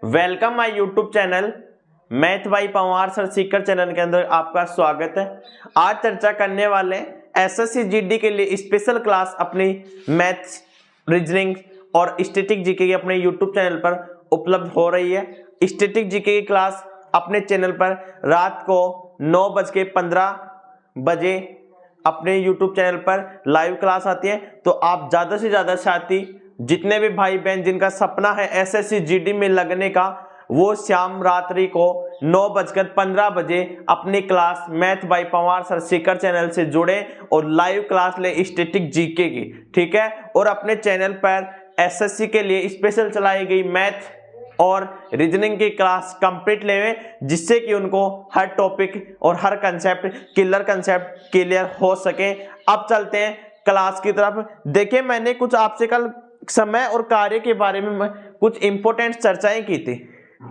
Welcome my YouTube channel math by Pawar sir Sikar channel के अंदर आपका स्वागत है। आज चर्चा करने वाले एसएससी जीडी के लिए स्पेशल क्लास अपनी मैथ्स, रीजनिंग और स्टैटिक जीके की अपने यूट्यूब चैनल पर उपलब्ध हो रही है। स्टैटिक जीके की क्लास अपने चैनल पर रात को 9:15 अपने यूट्यूब चैनल पर लाइव क्लास आती है। तो आप ज्यादा से ज्यादा साथी जितने भी भाई बहन जिनका सपना है एसएससी जीडी में लगने का, वो शाम रात्रि को 9:15 अपनी class math by Pawar sir Sikar channel से जुड़े और लाइव क्लास ले स्टैटिक जीके की, ठीक है। और अपने चैनल पर एसएससी के लिए स्पेशल चलाई गई मैथ और रीजनिंग की क्लास कंप्लीट लेवे, जिससे कि उनको हर टॉपिक और हर कंसेप्ट क्लियर हो सके। अब चलते हैं क्लास की तरफ। देखिए, मैंने कुछ आपसे कल समय और कार्य के बारे में कुछ इंपॉर्टेंट चर्चाएं की थी,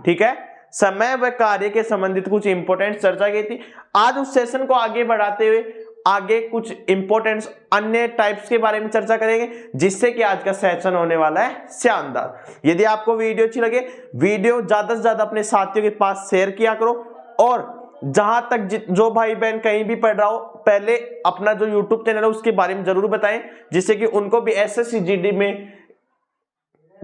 ठीक है। समय व कार्य के संबंधित कुछ इंपॉर्टेंट चर्चा की थी। आज उस सेशन को आगे बढ़ाते हुए आगे कुछ इंपॉर्टेंट अन्य टाइप्स के बारे में चर्चा करेंगे, जिससे कि आज का सेशन होने वाला है शानदार। यदि आपको वीडियो अच्छी लगे, वीडियो ज्यादा से ज्यादा अपने साथियों के पास शेयर किया करो। और जहां तक जो भाई बहन कहीं भी पढ़ रहा हो, पहले अपना जो यूट्यूब चैनल है उसके बारे में जरूर बताएं, जिससे कि उनको भी एसएससी जीडी में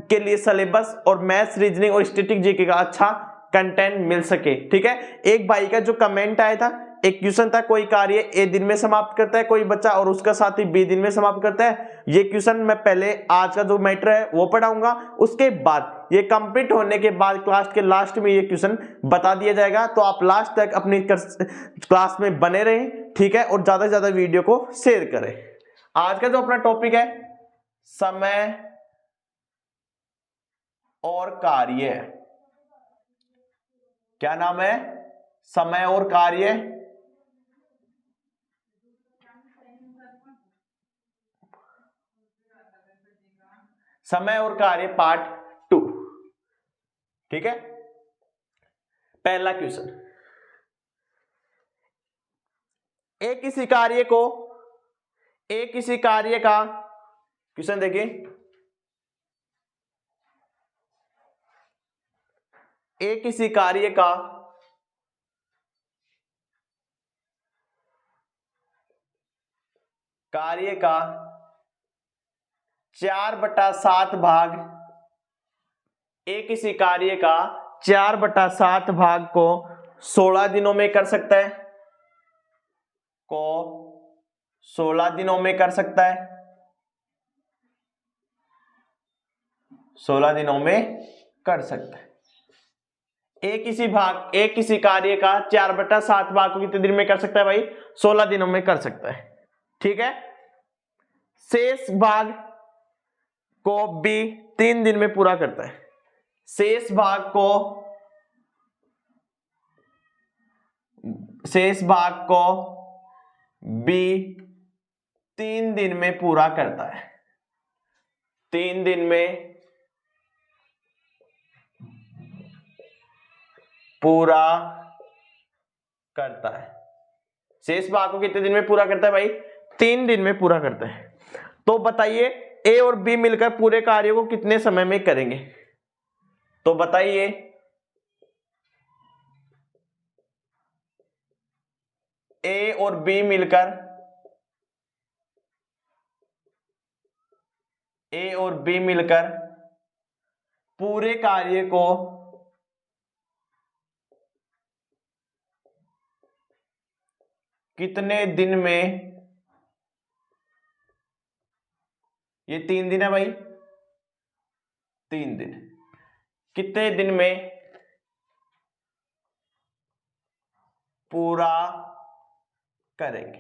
के लिए सिलेबस और मैथ्स, रीजनिंग और स्टैटिक जीके का अच्छा कंटेंट मिल सके, ठीक है। एक भाई का जो कमेंट आया था, एक क्वेश्चन था, कोई कार्य ए दिन में समाप्त करता है कोई बच्चा और उसका साथी बी दिन में समाप्त करता है। ये क्वेश्चन मैं पहले आज का जो मैटर है वो पढ़ाऊंगा, उसके बाद ये कंप्लीट होने के बाद क्लास के लास्ट में ये क्वेश्चन बता दिया जाएगा। तो आप लास्ट तक अपनी क्लास में बने रहें, ठीक है, और ज्यादा से ज्यादा वीडियो को शेयर करें। आज का जो अपना टॉपिक है समय और कार्य, क्या नाम है? समय और कार्य। समय और कार्य पार्ट 2, ठीक है। पहला क्वेश्चन, एक किसी कार्य का क्वेश्चन देखिए, एक किसी कार्य का कार्य का 4/7 भाग, एक किसी कार्य का 4/7 भाग को 16 दिनों में कर सकता है, को 16 दिनों में कर सकता है, 16 दिनों में कर सकता है। एक किसी कार्य का 4/7 भाग को कितने दिन में कर सकता है भाई? 16 दिनों में कर सकता है, ठीक है। शेष भाग को भी 3 दिन में पूरा करता है। शेष भाग को भी 3 दिन में पूरा करता है, 3 दिन में पूरा करता है। शेष भाग को कितने दिन में पूरा करता है भाई? 3 दिन में पूरा करता है। तो बताइए, ए और बी मिलकर पूरे कार्य को कितने समय में करेंगे? तो बताइए, ए और बी मिलकर पूरे कार्य को कितने दिन में, ये 3 दिन है भाई, 3 दिन, कितने दिन में पूरा करेंगे?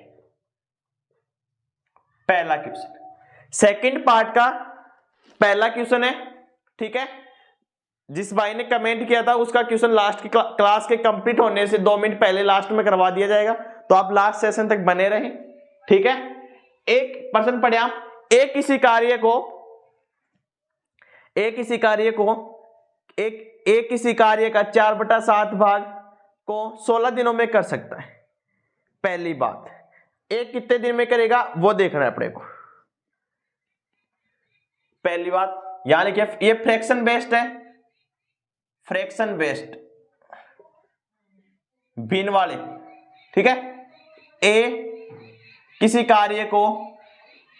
पहला क्वेश्चन। सेकंड पार्ट का पहला क्वेश्चन है, ठीक है। जिस भाई ने कमेंट किया था उसका क्वेश्चन लास्ट की क्लास के कंप्लीट होने से 2 मिनट पहले लास्ट में करवा दिया जाएगा, तो आप लास्ट सेशन तक बने रहें, ठीक है। एक प्रश्न पढ़े आप, एक किसी कार्य का 4/7 भाग को 16 दिनों में कर सकता है। पहली बात, एक कितने दिन में करेगा वो देखना है अपने को। पहली बात, यानी कि ये फ्रैक्शन बेस्ड है, फ्रैक्शन बेस्ड भिन्न वाले, ठीक है। ए किसी कार्य को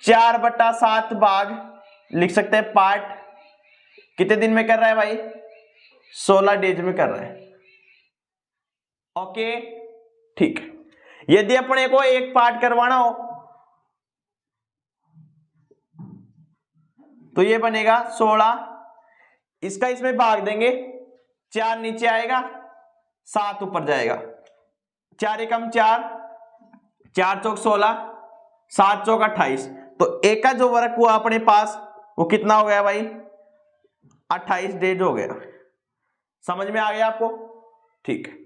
4/7 भाग लिख सकते हैं, पार्ट कितने दिन में कर रहा है भाई, 16 डेज में कर रहा है। ओके ठीक है। यदि अपने को एक पार्ट करवाना हो तो ये बनेगा 16, इसका इसमें भाग देंगे, 4 नीचे आएगा, 7 ऊपर जाएगा, 4 एकम 4, 4 चौक 16, 7 चौक 28। तो एक का जो वर्क हुआ अपने पास वो कितना हो गया भाई, 28 डेज हो गया। समझ में आ गया आपको, ठीक है।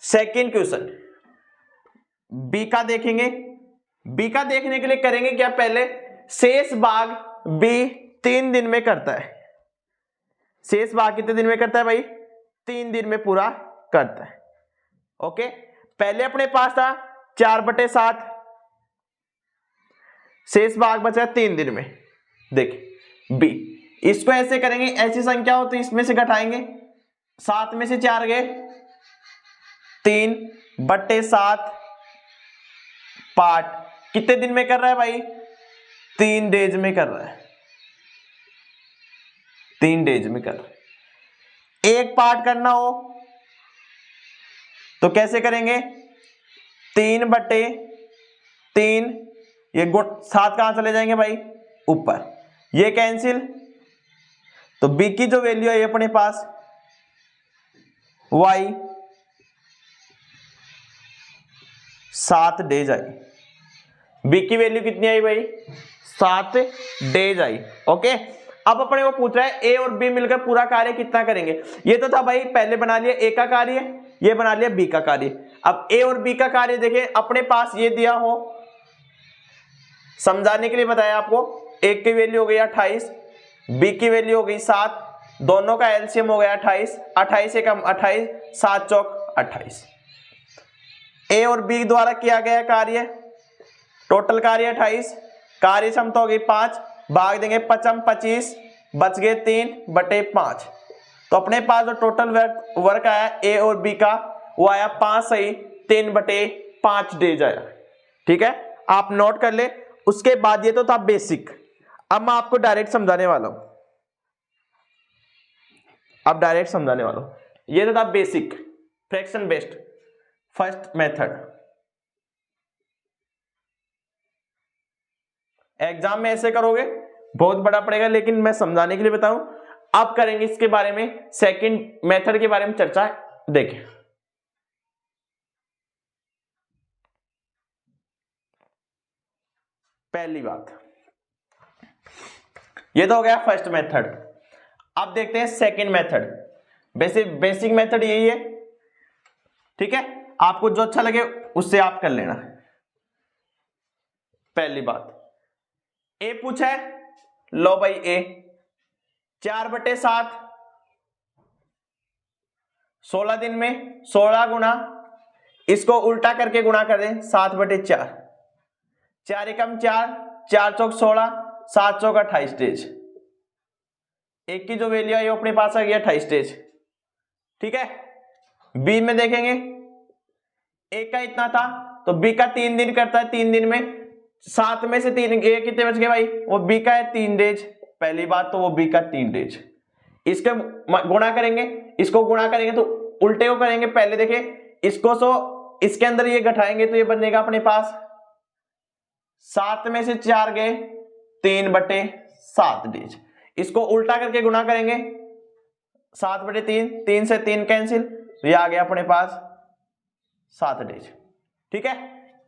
सेकंड क्वेश्चन बी का देखेंगे। बी का देखने के लिए करेंगे क्या, पहले शेष भाग बी 3 दिन में करता है। शेष भाग कितने दिन में करता है भाई, 3 दिन में पूरा करता है। ओके, पहले अपने पास था 4/7, शेष भाग बचा 3 दिन में। देखिए बी, इसको ऐसे करेंगे, ऐसी संख्या हो तो इसमें से घटाएंगे, 7 में से 4 गए, 3/7 पार्ट कितने दिन में कर रहा है भाई, 3 डेज में कर रहा है, 3 डेज में कर रहा है। एक पार्ट करना हो तो कैसे करेंगे, 3/3, ये 7 कहां चले जाएंगे भाई, ऊपर, ये कैंसिल, तो बी की जो वैल्यू है अपने पास y 7 डेज आई। बी की वैल्यू कितनी आई भाई, 7 डेज आई। ओके, अब अपने को पूछ रहा है ए और बी मिलकर पूरा कार्य कितना करेंगे। ये तो था भाई, पहले बना लिया ए का कार्य, ये बना लिया बी का कार्य। अब ए और बी का कार्य देखें, अपने पास ये दिया हो, समझाने के लिए बताया आपको, एक की वैल्यू हो गई 28, बी की वैल्यू हो गई 7, दोनों का एलसीएम हो गया 28, 28 से कम 28, 7 चौक 28। ए और बी द्वारा किया गया कार्य, टोटल कार्य 28, कार्य क्षमता हो गई 5, भाग देंगे 5 25, बच गए 3/5। तो अपने पास जो टोटल वर्क आया ए और बी का वो आया 5 सही 3/5 डेज आया। ठीक है, आप नोट कर ले। उसके बाद ये तो था बेसिक, अब मैं आपको डायरेक्ट समझाने वाला हूं, अब डायरेक्ट समझाने वाला हूं। ये तो था basic fraction based first method. Exam में ऐसे करोगे बहुत बड़ा पड़ेगा, लेकिन मैं समझाने के लिए बताऊं। अब करेंगे इसके बारे में, सेकंड मेथड के बारे में चर्चा। देखें, पहली बात ये तो हो गया फर्स्ट मेथड। अब देखते हैं सेकंड मेथड। बेसिक मेथड यही है, ठीक है, आपको जो अच्छा लगे उससे आप कर लेना। पहली बात, ए पूछा है, लो भाई ए 4/7 16 दिन में 16 गुना, इसको उल्टा करके गुणा कर दें 7/4, 4 एकम 4, 4 चौक 16, 7 चौक 28 डेज। एक की जो वैल्यू है वो अपने पास आ गया 28 डेज। ठीक है, बी में देखेंगे, एक का इतना था तो बी का 3 दिन करता है, 3 दिन में 7 में से 3 ए कितने बच गए भाई, वो बी का है 3 डेज। पहली बात तो वो बी का 3 डेज। इसके गुणा करेंगे, इसको गुणा करेंगे तो उल्टे को करेंगे। पहले देखें इसको, सो इसके अंदर ये घटाएंगे तो ये बनेगा अपने पास 7 में से 4 गए 3/7 डेज। इसको उल्टा करके गुणा करेंगे 7/3, 3 से 3 कैंसिल, तो ये आ गया अपने पास 7 डेज। ठीक है,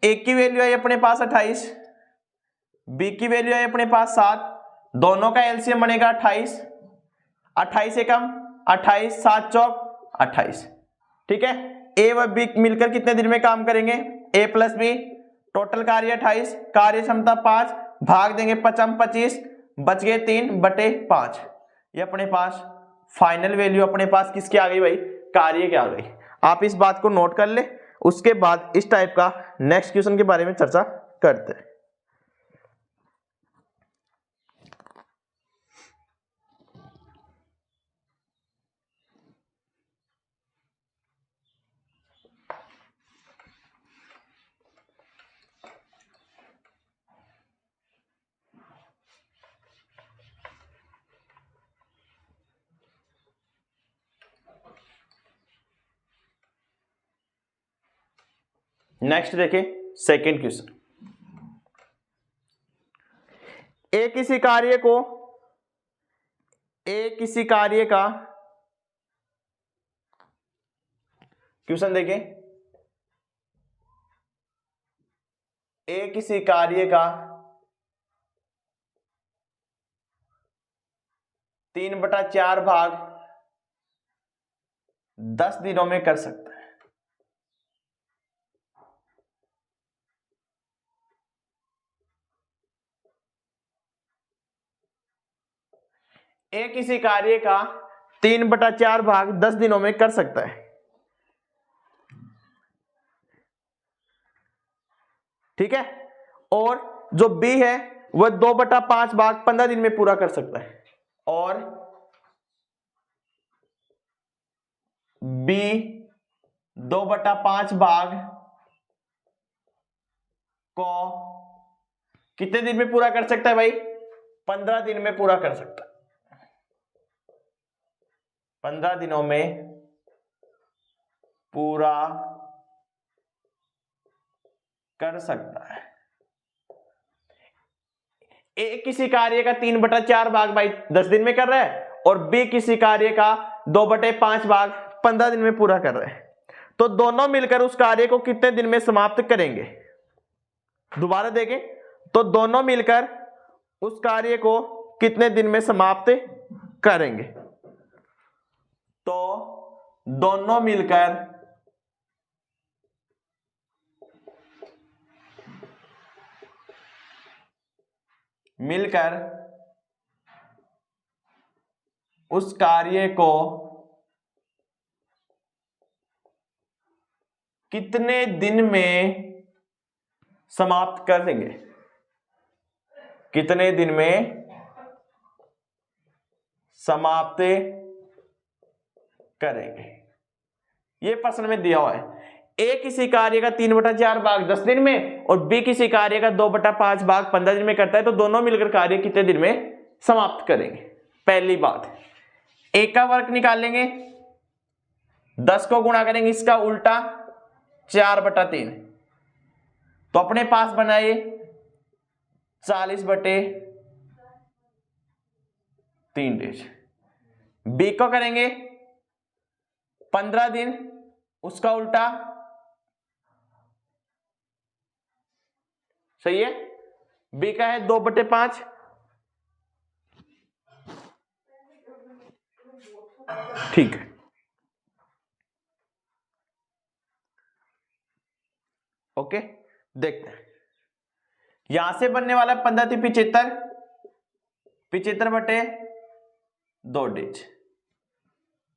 एक की वैल्यू है अपने पास 28, बी की वैल्यू है अपने पास 7, दोनों का एलसीएम बनेगा 28, 28 से कम 28, 7 चौक 28। ठीक है, ए व बी मिलकर कितने दिन में काम करेंगे, ए प्लस बी, टोटल कार्य 28, कार्य क्षमता 5, भाग देंगे 5 25, बच गए 3/5। ये अपने पास फाइनल वैल्यू अपने पास किसकी आ गई भाई, कार्य की आ गई। आप इस बात को नोट कर ले। उसके बाद इस टाइप का नेक्स्ट क्वेश्चन के बारे में चर्चा करते हैं। नेक्स्ट देखें सेकंड क्वेश्चन। किसी कार्य का क्वेश्चन देखें। किसी कार्य का 3/4 भाग 10 दिनों में कर सकता है। किसी कार्य का 3/4 भाग 10 दिनों में कर सकता है। ठीक है। और जो बी है वह 2/5 भाग 15 दिन में पूरा कर सकता है। और बी 2/5 भाग को कितने दिन में पूरा कर सकता है भाई? 15 दिन में पूरा कर सकता है। 15 दिनों में पूरा कर सकता है। ए किसी कार्य का 3/4 भाग भाई 10 दिन में कर रहा है और बी किसी कार्य का 2/5 भाग 15 दिन में पूरा कर रहा है। तो दोनों मिलकर उस कार्य को कितने दिन में समाप्त करेंगे? दोबारा देखें तो दोनों मिलकर उस कार्य को कितने दिन में समाप्त करेंगे? तो दोनों मिलकर उस कार्य को कितने दिन में समाप्त करेंगे? कितने दिन में समाप्त करेंगे? ये प्रश्न में दिया हुआ है। ए किसी कार्य का 3/4 भाग 10 दिन में और बी किसी कार्य का 2/5 भाग 15 दिन में करता है। तो दोनों मिलकर कार्य कितने दिन में समाप्त करेंगे? पहली बात, एक का वर्ग निकालेंगे, 10 को गुणा करेंगे इसका उल्टा 4/3, तो अपने पास बनाइए 40/3 डेज। बी को करेंगे 15 दिन, उसका उल्टा, सही है। बी का है 2/5, ठीक है। ओके, देखते हैं यहां से बनने वाला 15×75, 75/2 डेज।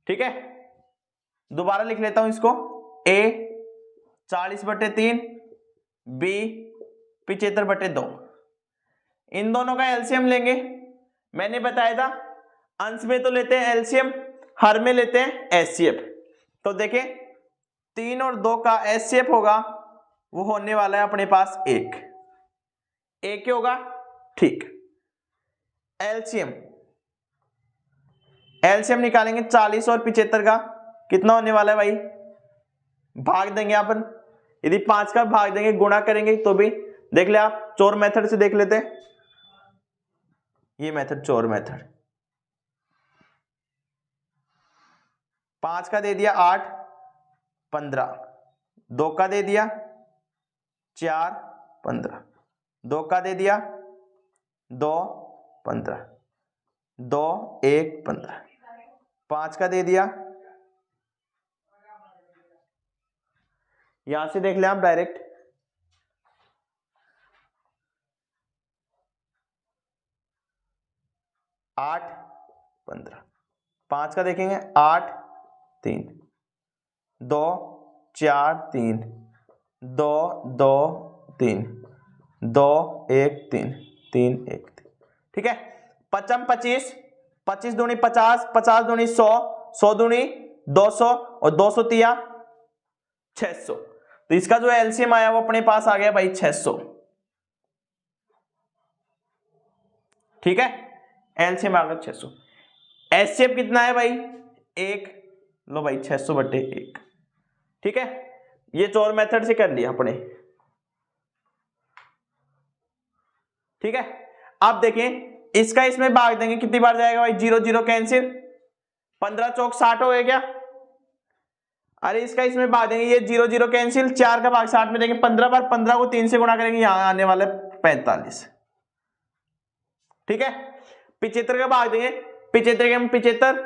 ठीक है, दोबारा लिख लेता हूं इसको। ए 40/3, बी 75/2। इन दोनों का एलसीएम लेंगे। मैंने बताया था अंश में तो लेते हैं एलसीएम, हर में लेते हैं एचसीएफ। तो देखें 3 और 2 का एचसीएफ होगा, वो होने वाला है अपने पास 1। एक होगा, ठीक। एलसीएम निकालेंगे 40 और 75 का, कितना होने वाला है भाई? भाग देंगे अपन, यदि 5 का भाग देंगे गुणा करेंगे तो भी देख ले आप, चोर मेथड से देख लेते हैं। ये मेथड चोर मेथड। 5 का दे दिया 8, 15, 2 का दे दिया 4, 15, 2 का दे दिया 2, 15, 2, 1, 15, 5 का दे दिया। यहां से देख ले आप डायरेक्ट, 8, 15, 5 का देखेंगे 8, 3, 2, 4, 3, 2, 2, 3, 2, 1, 3, 3, 1, 3। ठीक है, 5 25, 25 दूनी 50, 50 दूनी 100, 100 दूनी 200 और 200 तिया 600। तो इसका जो एलसीएम आया वो अपने पास आ गया भाई 600। ठीक है, एलसीएम आ गया 600। एचसीएफ कितना है भाई? 1। लो भाई 600/1। ठीक है, ये चोर मेथड से कर लिया अपने, ठीक है। अब देखें इसका इसमें भाग देंगे, कितनी बार जाएगा भाई, 0 0 कैंसिल, 15 चौक 60 हो गया। अरे इसका इसमें भाग देंगे, ये 0 0 कैंसिल, 4 का भाग 60 में देंगे 15 बार, 15 को 3 से गुणा करेंगे, यहां आने वाले 45, ठीक है। 75 का भाग देंगे, 75 के हम 75,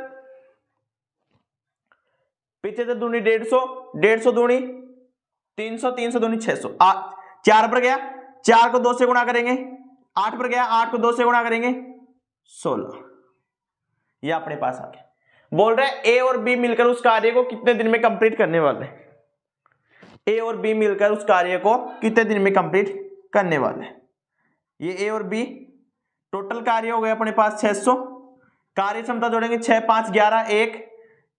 75 दूनी 150, 150 दूनी 300, 300 दूनी 600, 4 पर गया, 4 को 2 से गुणा करेंगे, 8 पर गया, 8 को 2 से गुणा करेंगे 16, ये अपने पास आ गया। बोल रहे हैं ए और बी मिलकर उस कार्य को कितने दिन में कंप्लीट करने वाले हैं, ए और बी मिलकर उस कार्य को कितने दिन में कंप्लीट करने वाले हैं। ये ए और बी टोटल कार्य हो गए अपने पास 600, कार्य क्षमता जोड़ेंगे 6 5 11 1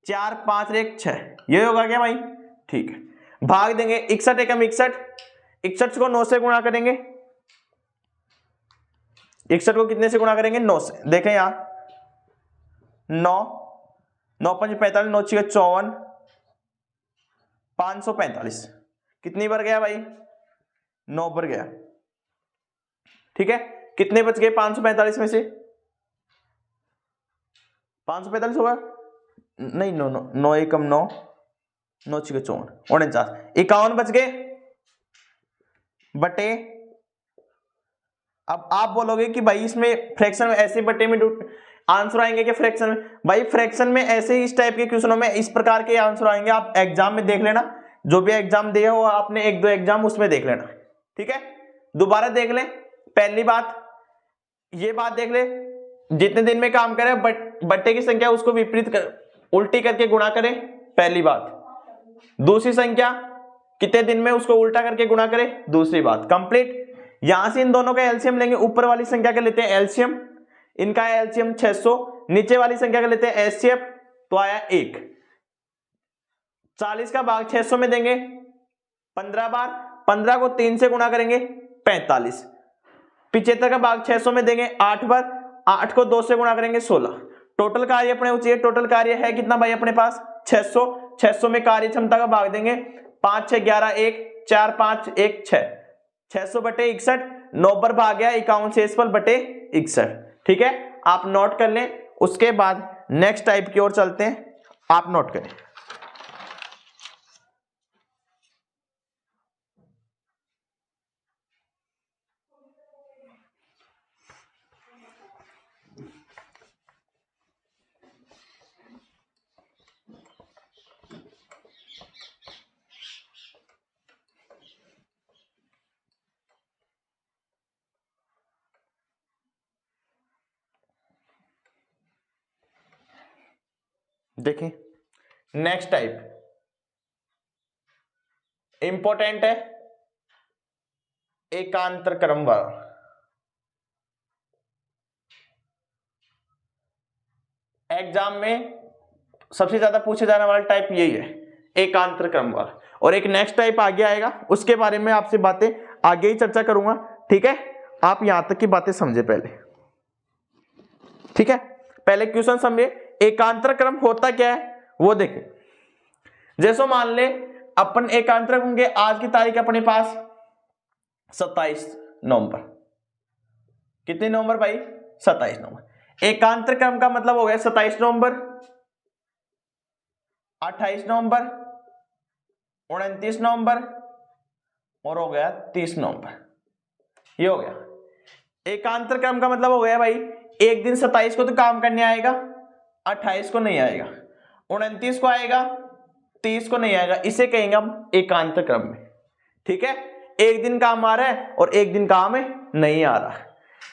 4 5 1 6, ये होगा क्या भाई, ठीक है। भाग देंगे 61 एकम 61, 61 को 9 से गुणा करेंगे, 61 को कितने से गुणा करेंगे, 9 से। देखें यहां 9 9 5 45, 9 6 54, 545, कितनी बार गया भाई, 9 बार गया, ठीक है। कितने बच गए 545 में से, 545 होगा नहीं, 9 9 9 एकम 9, 9 6 54, 49, 51 बच गए बटे। अब आप बोलोगे कि भाई इसमें फ्रैक्शन में ऐसे बटे में आंसर आएंगे क्या फ्रैक्शन में, भाई फ्रैक्शन में ऐसे ही इस टाइप के क्वेश्चनों में इस प्रकार के आंसर आएंगे, आप एग्जाम में देख लेना, जो भी एग्जाम दिया हो आपने 1 2 एग्जाम उसमें देख लेना, ठीक है। दोबारा देख लें, पहली बात ये बात देख ले, जितने दिन में काम करें बट्टे की संख्या उसको विपरीत उल्टी करके गुणा करें, पहली बात। दूसरी संख्या कितने दिन में उसको उल्टा करके गुणा करें, दूसरी बात। कंप्लीट। यहां से इन दोनों का एलसीएम लेंगे, ऊपर वाली संख्या का लेते हैं एलसीएम, इनका एलसीएम 600, नीचे वाली संख्या का लेते हैं एचसीएफ, तो आया 1। 40 का भाग 600 में देंगे 15 बार, 15 को 3 से गुणा करेंगे 45। 75 का भाग 600 में देंगे 8 बार, 8 को 2 से गुणा करेंगे 16। टोटल कार्य अपने चाहिए, टोटल कार्य है कितना भाई अपने पास 600। 600 में कार्य क्षमता का भाग देंगे 5 6 11 1 4 5 1 6, 600 बटे 61, 9 पर भाग गया 51 से पर बटे 61, ठीक है। आप नोट कर लें, उसके बाद नेक्स्ट टाइप की ओर चलते हैं, आप नोट करें। देखें नेक्स्ट टाइप इंपॉर्टेंट है, एकांतर क्रम वाला। एग्जाम में सबसे ज्यादा पूछे जाने वाला टाइप यही है, एकांतर क्रम वाला। और एक नेक्स्ट टाइप आगे आएगा, उसके बारे में आपसे बातें आगे ही चर्चा करूंगा, ठीक है। आप यहां तक की बातें समझे पहले, ठीक है। पहले क्वेश्चन समझे, एकांतर क्रम होता क्या है वो देखें। जैसो मान ले अपन एकांतर क्रम के आज की तारीख अपने पास 27 नवंबर, कितने नवंबर भाई 27 नवंबर। एकांतर क्रम का मतलब हो गया 27 नवंबर, 28 नवंबर, 29 नवंबर और हो गया 30 नवंबर, ये हो गया। एकांतर क्रम का मतलब हो गया भाई एक दिन 27 को तो काम करने आएगा, 28 को नहीं आएगा, 29 को आएगा, 30 को नहीं आएगा, इसे कहेंगे हम एकांतर क्रम में, ठीक है। एक दिन काम आ रहा है और एक दिन काम नहीं आ रहा,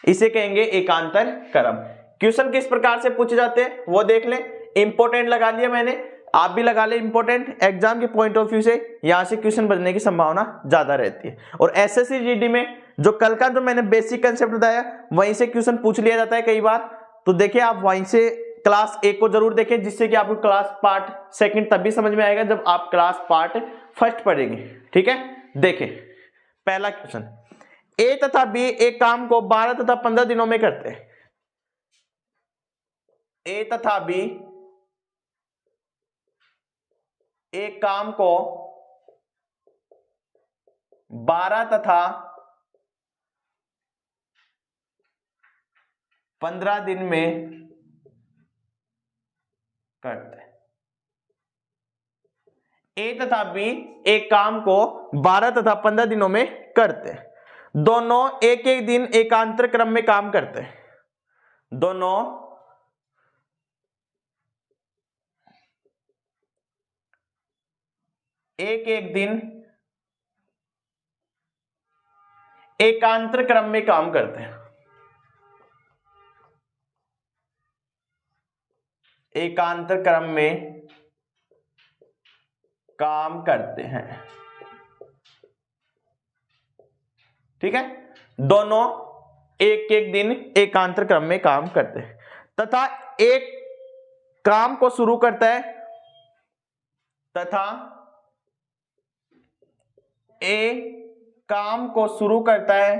इसे कहेंगे एकांतर क्रम। क्वेश्चन किस प्रकार से पूछे जाते हैं वो देख लें। इंपॉर्टेंट लगा लिया मैंने, आप भी लगा ले इंपॉर्टेंट, एग्जाम के पॉइंट ऑफ व्यू से यहां से क्वेश्चन बनने की संभावना ज्यादा रहती है। और एसएससी जीडी में जो कल का जो मैंने बेसिक कंसेप्ट बताया वहीं से क्वेश्चन पूछ लिया जाता है कई बार, तो देखिए आप वहीं से क्लास 1 को जरूर देखें, जिससे कि आपको क्लास पार्ट सेकंड तभी समझ में आएगा जब आप क्लास पार्ट फर्स्ट पढ़ेंगे, ठीक है। देखें पहला क्वेश्चन, ए तथा बी एक काम को 12 तथा 15 दिनों में करते हैं। ए तथा बी एक काम को 12 तथा 15 दिन में करते हैं। ए तथा बी एक काम को 12 तथा 15 दिनों में करते हैं। दोनों एक एक दिन एकांतर क्रम में काम करते हैं। दोनों एक एक दिन एकांतर क्रम में काम करते हैं। एकांतर क्रम में काम करते हैं। ठीक है, दोनों एक एक दिन एकांतर क्रम में काम करते हैं तथा एक काम को शुरू करता है तथा ए काम को शुरू करता है।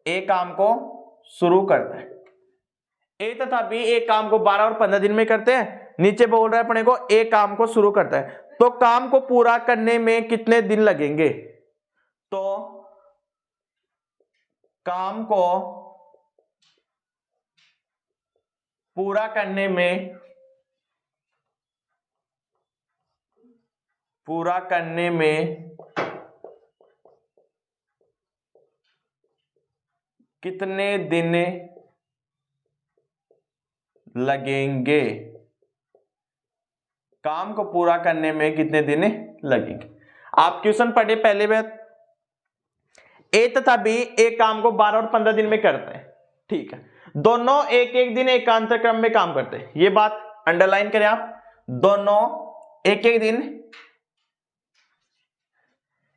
ए काम को शुरू करता है। ए तथा बी एक काम को 12 और 15 दिन में करते हैं। नीचे बोल रहा है अपने को ए काम को शुरू करता है, तो काम को पूरा करने में कितने दिन लगेंगे? तो काम को पूरा करने में कितने दिन लगेंगे? काम को पूरा करने में कितने दिन लगेंगे? आप क्वेश्चन पढ़े पहले बात, ए तथा बी एक काम को 12 और 15 दिन में करते हैं। ठीक है, दोनों एक एक दिन एकांतर क्रम में काम करते हैं। ये बात अंडरलाइन करें आप, दोनों एक एक दिन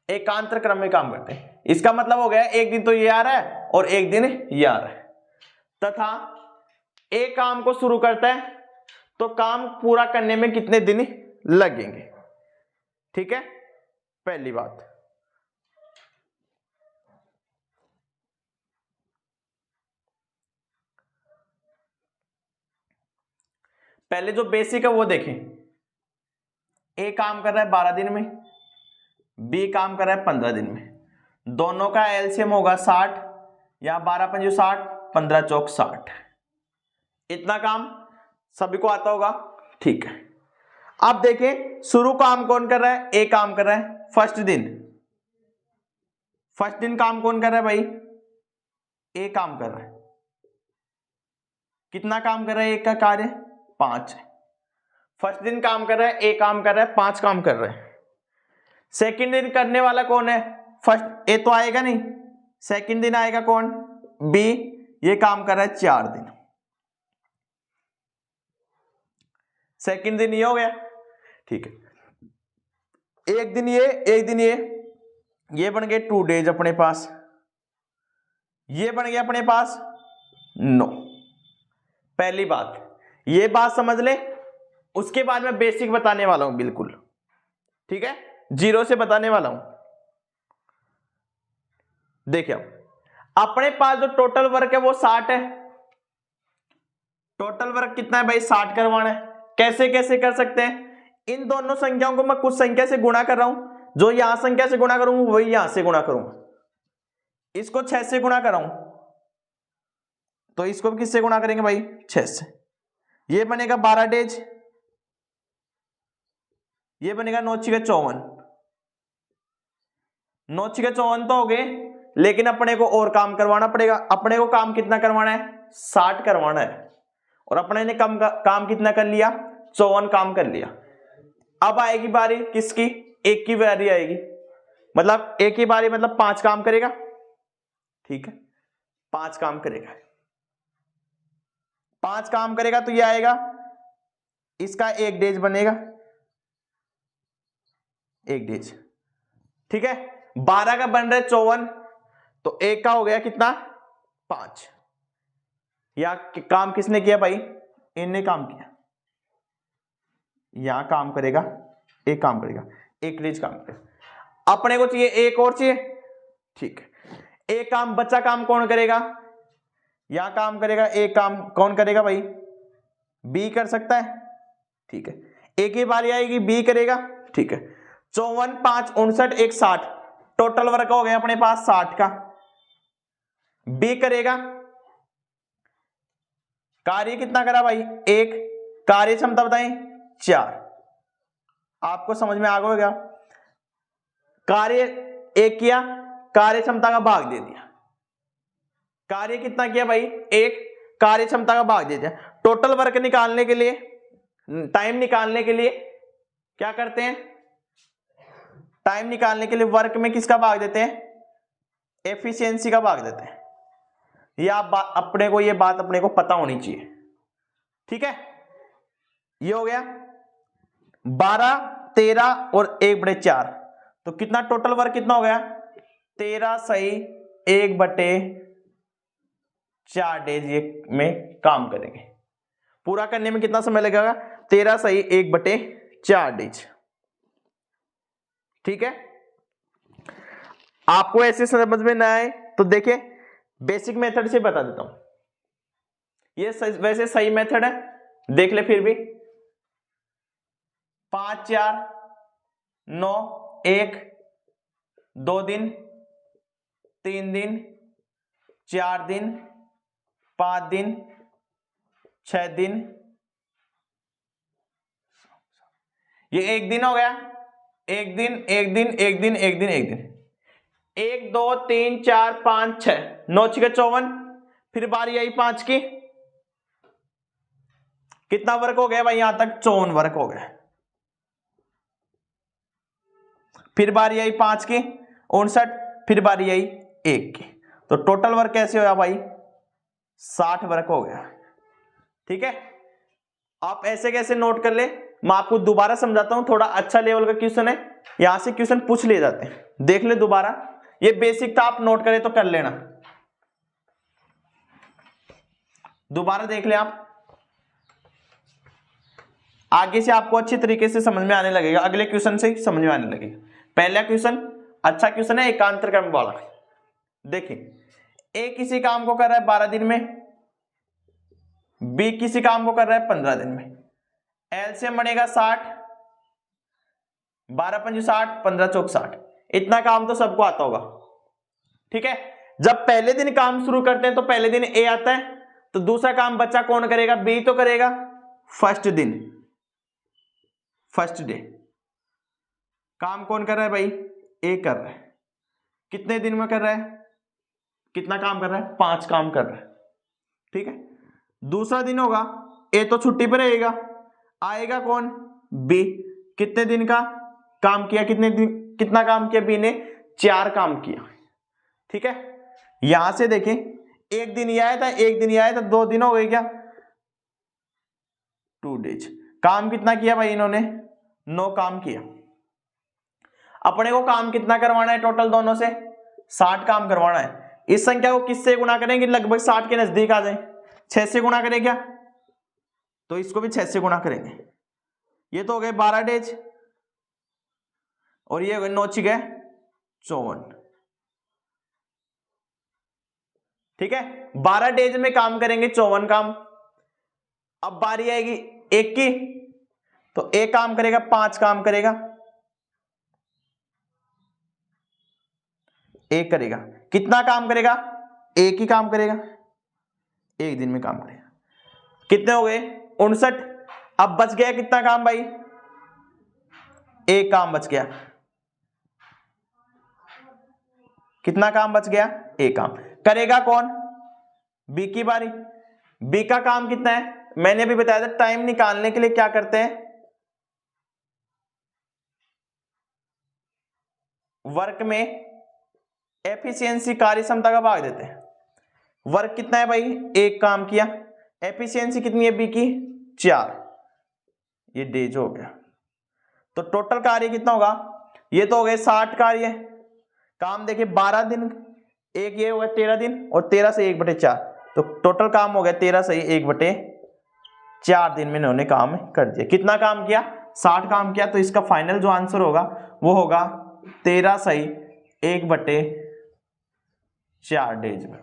एकांतर क्रम में काम करते हैं। इसका मतलब हो गया एक दिन तो ये आ रहा है और एक दिन ये आ रहा है तथा एक काम को शुरू करता है, तो काम पूरा करने में कितने दिन लगेंगे? ठीक है, पहली बात। पहले जो बेसिक है वो देखें। ए काम कर रहा है 12 दिन में, बी काम कर रहा है 15 दिन में। दोनों का एलसीएम होगा 60, या 12 पंजे 60, 15 चौक 60। इतना काम सभी को आता होगा। ठीक है, अब देखें शुरू काम कौन कर रहा है? ए काम कर रहा है फर्स्ट दिन काम कौन कर रहा है भाई? ए काम कर रहा है। कितना काम कर रहा है? एक का कार्य 5 है। फर्स्ट दिन काम कर रहा है, ए काम कर रहा है, 5 काम कर रहा है। सेकंड दिन करने वाला कौन है? फर्स्ट ए तो आएगा नहीं, सेकंड दिन आएगा कौन? बी। ये काम कर रहा है 4 दिन। सेकंड दिन ये हो गया। ठीक है, एक दिन ये बन गए 2 डेज अपने पास। ये बन गया अपने पास 9। पहली बात ये बात समझ ले, उसके बाद मैं बेसिक बताने वाला हूं बिल्कुल। ठीक है, 0 से बताने वाला हूं। देखिए अपने पास जो टोटल वर्क है वो 60 है। टोटल वर्क कितना है भाई? 60 करवाना है। कैसे कैसे कर सकते हैं? इन दोनों संख्याओं को मैं कुछ संख्या से गुणा कर रहा हूं, जो यहां संख्या से गुणा करूंगा वही यहां से गुणा करूंगा। इसको 6 से गुणा कर रहा हूं, तो इसको भी किससे गुणा करेंगे भाई? 6 से। ये बनेगा 12 डेज, ये बनेगा 9 × 54। 9 × 54 तो हो गए, लेकिन अपने को और काम करवाना पड़ेगा। अपने को काम कितना करवाना है? 60 करवाना है, और अपने ने काम कितना कर लिया? 54 काम कर लिया। अब आएगी बारी किसकी? एक की बारी आएगी, मतलब एक ही बारी मतलब 5 काम करेगा। ठीक है, 5 काम करेगा। 5 काम करेगा तो ये आएगा, इसका 1 डेज बनेगा, 1 डेज। ठीक है, 12 का बन रहा है 54, तो 1 का हो गया कितना? 5। या काम किसने किया भाई? इनने काम किया। यहां काम करेगा, एक काम करेगा, 1 डेज काम करेगा। अपने को चाहिए एक और चाहिए। ठीक है, एक काम बच्चा काम कौन करेगा? यहां काम करेगा, एक काम कौन करेगा भाई? बी कर सकता है। ठीक है, एक ही बारी आएगी, बी करेगा, ठीक है, 54, 5, 59, 1, 60, टोटल वर्क हो गया अपने पास 60 का। बी करेगा, कार्य कितना करा भाई 1, कार्य क्षमता बताएं 4। आपको समझ में आ गया, कार्य 1 किया, कार्य क्षमता का भाग दे दिया। कार्य कितना किया भाई 1, कार्य क्षमता का भाग दे दिया। टोटल वर्क निकालने के लिए, टाइम निकालने के लिए क्या करते हैं, टाइम निकालने के लिए वर्क में किसका भाग देते हैं, एफिशिएंसी का भाग देते हैं। ये अपने को ये बात अपने को पता होनी चाहिए, ठीक है। ये हो गया 12, 13 और 1/4, तो कितना टोटल वर्क कितना हो गया 13 सही 1/4 डेज ये में काम करेंगे। पूरा करने में कितना समय लगेगा 13 सही 1/4 डेज, ठीक है। आपको ऐसे समझ में ना आए तो देखिए बेसिक मेथड से बता देता हूं, ये वैसे सही मेथड है, देख ले फिर भी। 5, 4, 9, 1, 2 दिन, 3 दिन, 4 दिन, 5 दिन, 6 दिन, ये 1 दिन हो गया, 1 दिन, 1 दिन, 1 दिन, 1 दिन, 1 दिन, 1, 2, 3, 4, 5, 6, 9 6 54, फिर बारी आई 5 की, कितना वर्क हो गया भाई यहां तक 54 वर्क हो गया। फिर बारी आई 5 की 59, फिर बारी आई 1 की, तो टोटल वर्क कैसे होया भाई 60 वर्क हो गया, ठीक है। आप ऐसे कैसे नोट कर ले, मैं आपको दोबारा समझाता हूं, थोड़ा अच्छा लेवल का क्वेश्चन है, यहां से क्वेश्चन पूछ लिए जाते हैं, देख ले दोबारा। ये बेसिक था, आप नोट करें तो कर लेना, दोबारा देख ले आप, आगे से आपको अच्छी तरीके से समझ में आने लगेगा, अगले क्वेश्चन से ही समझ में आने लगेगा। पहला क्वेश्चन अच्छा क्वेश्चन है, एकांतर क्रम वाला। देखिए ए किसी काम को कर रहा है 12 दिन में, बी किसी काम को कर रहा है 15 दिन में। एलसीएम बनेगा 60, 12 पंजे 60, 15 चौक 60, इतना काम तो सबको आता होगा, ठीक है। जब पहले दिन काम शुरू करते हैं तो पहले दिन ए आता है, तो दूसरा काम बच्चा कौन करेगा, बी तो करेगा। फर्स्ट दिन, फर्स्ट डे काम कौन कर रहा है भाई, ए कर रहा है। कितने दिन में कर रहा है, कितना काम कर रहा है 5 काम कर रहा है, ठीक है। दूसरा दिन होगा, ए तो छुट्टी पर रहेगा, आएगा कौन, बी। कितने दिन का काम किया, कितने दिन, कितना काम किया बी ने, 4 काम किया, ठीक है। यहां से देखें एक दिन ये आया था, एक दिन ये आया था, 2 दिन हो गए क्या, 2 डेज। काम कितना किया भाई इन्होंने, 9 काम किया। अपने को काम कितना करवाना है टोटल दोनों से, 60 काम करवाना है। इस संख्या को किससे गुणा करेंगे, लगभग 60 के नजदीक आ जाए, 6 से गुणा करें क्या, तो इसको भी 6 से गुणा करेंगे। ये तो हो गए 12 डेज, और ये हो गए 9 6 54, ठीक है। 12 डेज में काम करेंगे 54 काम। अब बारी आएगी एक की, तो एक काम करेगा 5 काम करेगा, एक करेगा। कितना काम करेगा, एक ही काम करेगा, एक दिन में काम करेगा। कितने हो गए 59। अब बच गया कितना काम भाई, एक काम बच गया। कितना काम बच गया, एक काम। करेगा कौन, बी की बारी। बी का काम कितना है, मैंने अभी बताया था, टाइम निकालने के लिए क्या करते हैं, वर्क में एफिशिएंसी कार्य क्षमता का भाग देते हैं। वर्क कितना है भाई, एक काम किया, एफिशिएंसी कितनी है बी की 4, ये डेज हो गया। तो टोटल कार्य कितना होगा, ये तो हो गए 60 कार्य। काम देखिए 12 दिन, एक ये हो गया 13 दिन, और 13 से 1/4, तो टोटल काम हो गया 13 से 1/4 दिन में इन्होंने काम कर दिया। कितना काम किया, 60 काम किया। तो इसका फाइनल जो आंसर होगा वो होगा 13 सही 1/4 डेज में,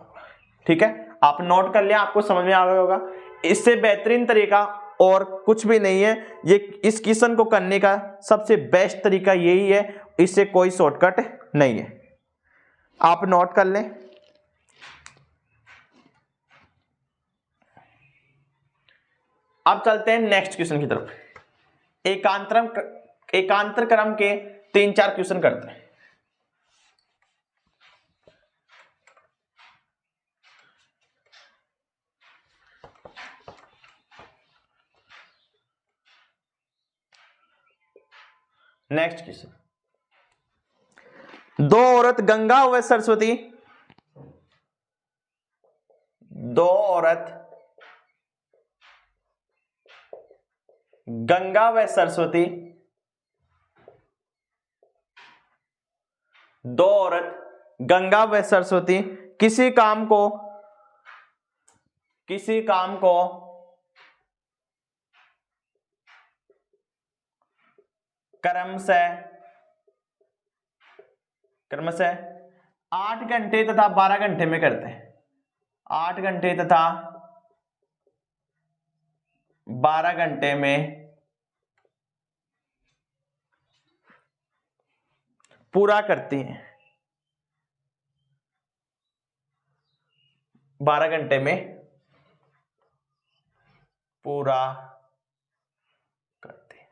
ठीक है। आप नोट कर लिया, आपको समझ में आ गया होगा। इससे बेहतरीन तरीका और कुछ भी नहीं है। ये इस क्वेश्चन को करने का सबसे बेस्ट तरीका यही है, इससे कोई शॉर्टकट नहीं है, आप नोट कर लें। अब चलते हैं नेक्स्ट क्वेश्चन की तरफ। एकांतर क्रम के 3-4 क्वेश्चन करते हैं। नेक्स्ट क्वेश्चन, दो औरत गंगा व सरस्वती, दो औरत गंगा व सरस्वती, दो औरत गंगा व सरस्वती किसी काम को क्रमशः 8 घंटे तथा 12 घंटे में करते हैं। 8 घंटे तथा 12 घंटे में पूरा करती हैं। 12 घंटे में पूरा करते हैं।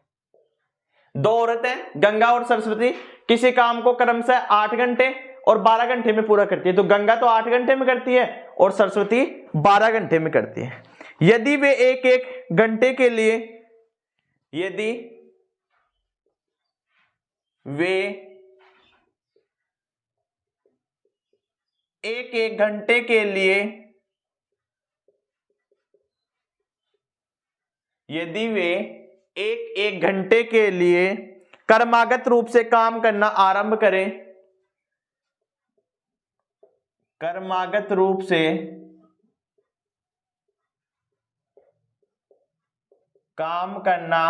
दो औरतें गंगा और सरस्वती किसी काम को क्रमशः 8 घंटे और 12 घंटे में पूरा करती है। तो गंगा तो 8 घंटे में करती है और सरस्वती 12 घंटे में करती है। यदि वे एक घंटे के लिए एक घंटे के लिए यदि वे एक घंटे के लिए क्रमागत रूप से काम करना आरंभ करें, क्रमागत रूप से काम करना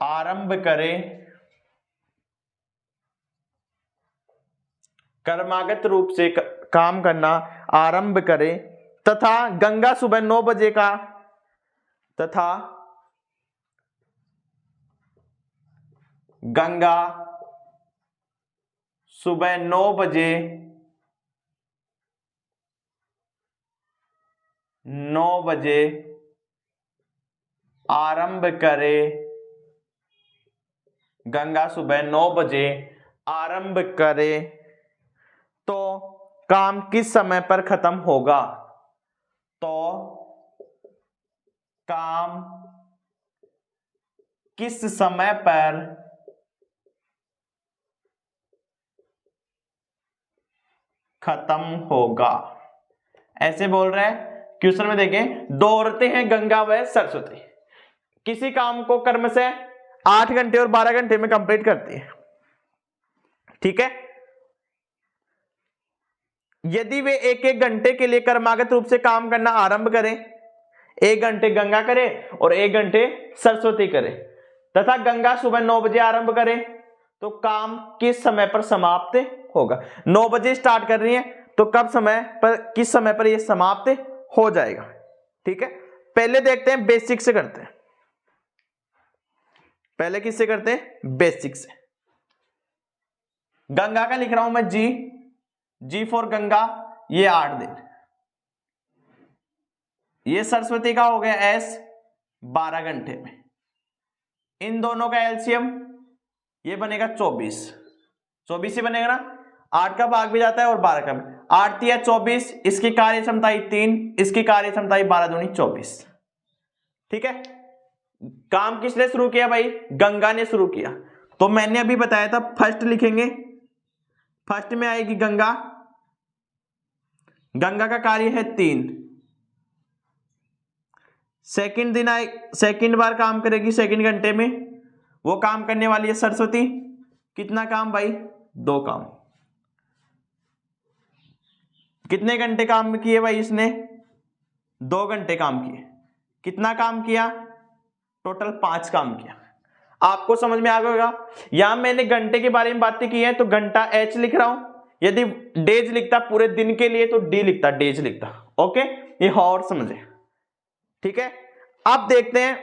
आरंभ करें, क्रमागत रूप से काम करना आरंभ करें तथा गंगा सुबह 9 बजे का तथा गंगा सुबह 9 बजे 9 बजे आरंभ करे, गंगा सुबह 9 बजे आरंभ करे तो काम किस समय पर खत्म होगा? तो काम किस समय पर खत्म होगा, ऐसे बोल रहे हैं। क्वेश्चन में देखें, दो औरतें हैं गंगा व सरस्वती, किसी काम को कर्म से 8 घंटे और 12 घंटे में कंप्लीट करती है, ठीक है। यदि वे एक घंटे के लिए क्रमागत रूप से काम करना आरंभ करें, 1 घंटे गंगा करे और 1 घंटे सरस्वती करे तथा गंगा सुबह 9 बजे आरंभ करे तो काम किस समय पर समाप्त होगा? 9 बजे स्टार्ट कर रही है तो किस समय पर यह समाप्त हो जाएगा, ठीक है। पहले देखते हैं बेसिक से करते हैं। पहले किससे करते हैं? बेसिक से। गंगा का लिख रहा हूं मैं जी फॉर गंगा, ये 8 दिन। ये सरस्वती का हो गया एस 12 घंटे में। इन दोनों का एलसीएम ये बनेगा 24 ही बनेगा ना, 8 का भाग भी जाता है और 12 का भी। 8 या 24, इसकी कार्य क्षमता 3, इसकी कार्य क्षमता 12 दूनी 24, ठीक है। काम किसने शुरू किया भाई? गंगा ने शुरू किया। तो मैंने अभी बताया था फर्स्ट लिखेंगे, फर्स्ट में आएगी गंगा, गंगा का कार्य है 3। सेकंड बार काम करेगी सेकंड घंटे में, वो काम करने वाली है सरस्वती। कितना काम भाई? 2 काम। कितने घंटे काम किए भाई इसने? 2 घंटे काम किए। कितना काम किया? टोटल 5 काम किया। आपको समझ में आ गया होगा। यहां मैंने घंटे के बारे में बातें की है तो घंटा एच लिख रहा हूं, यदि डेज लिखता पूरे दिन के लिए तो डी लिखता, डेज लिखता। ओके, ये और समझे, ठीक है। अब देखते हैं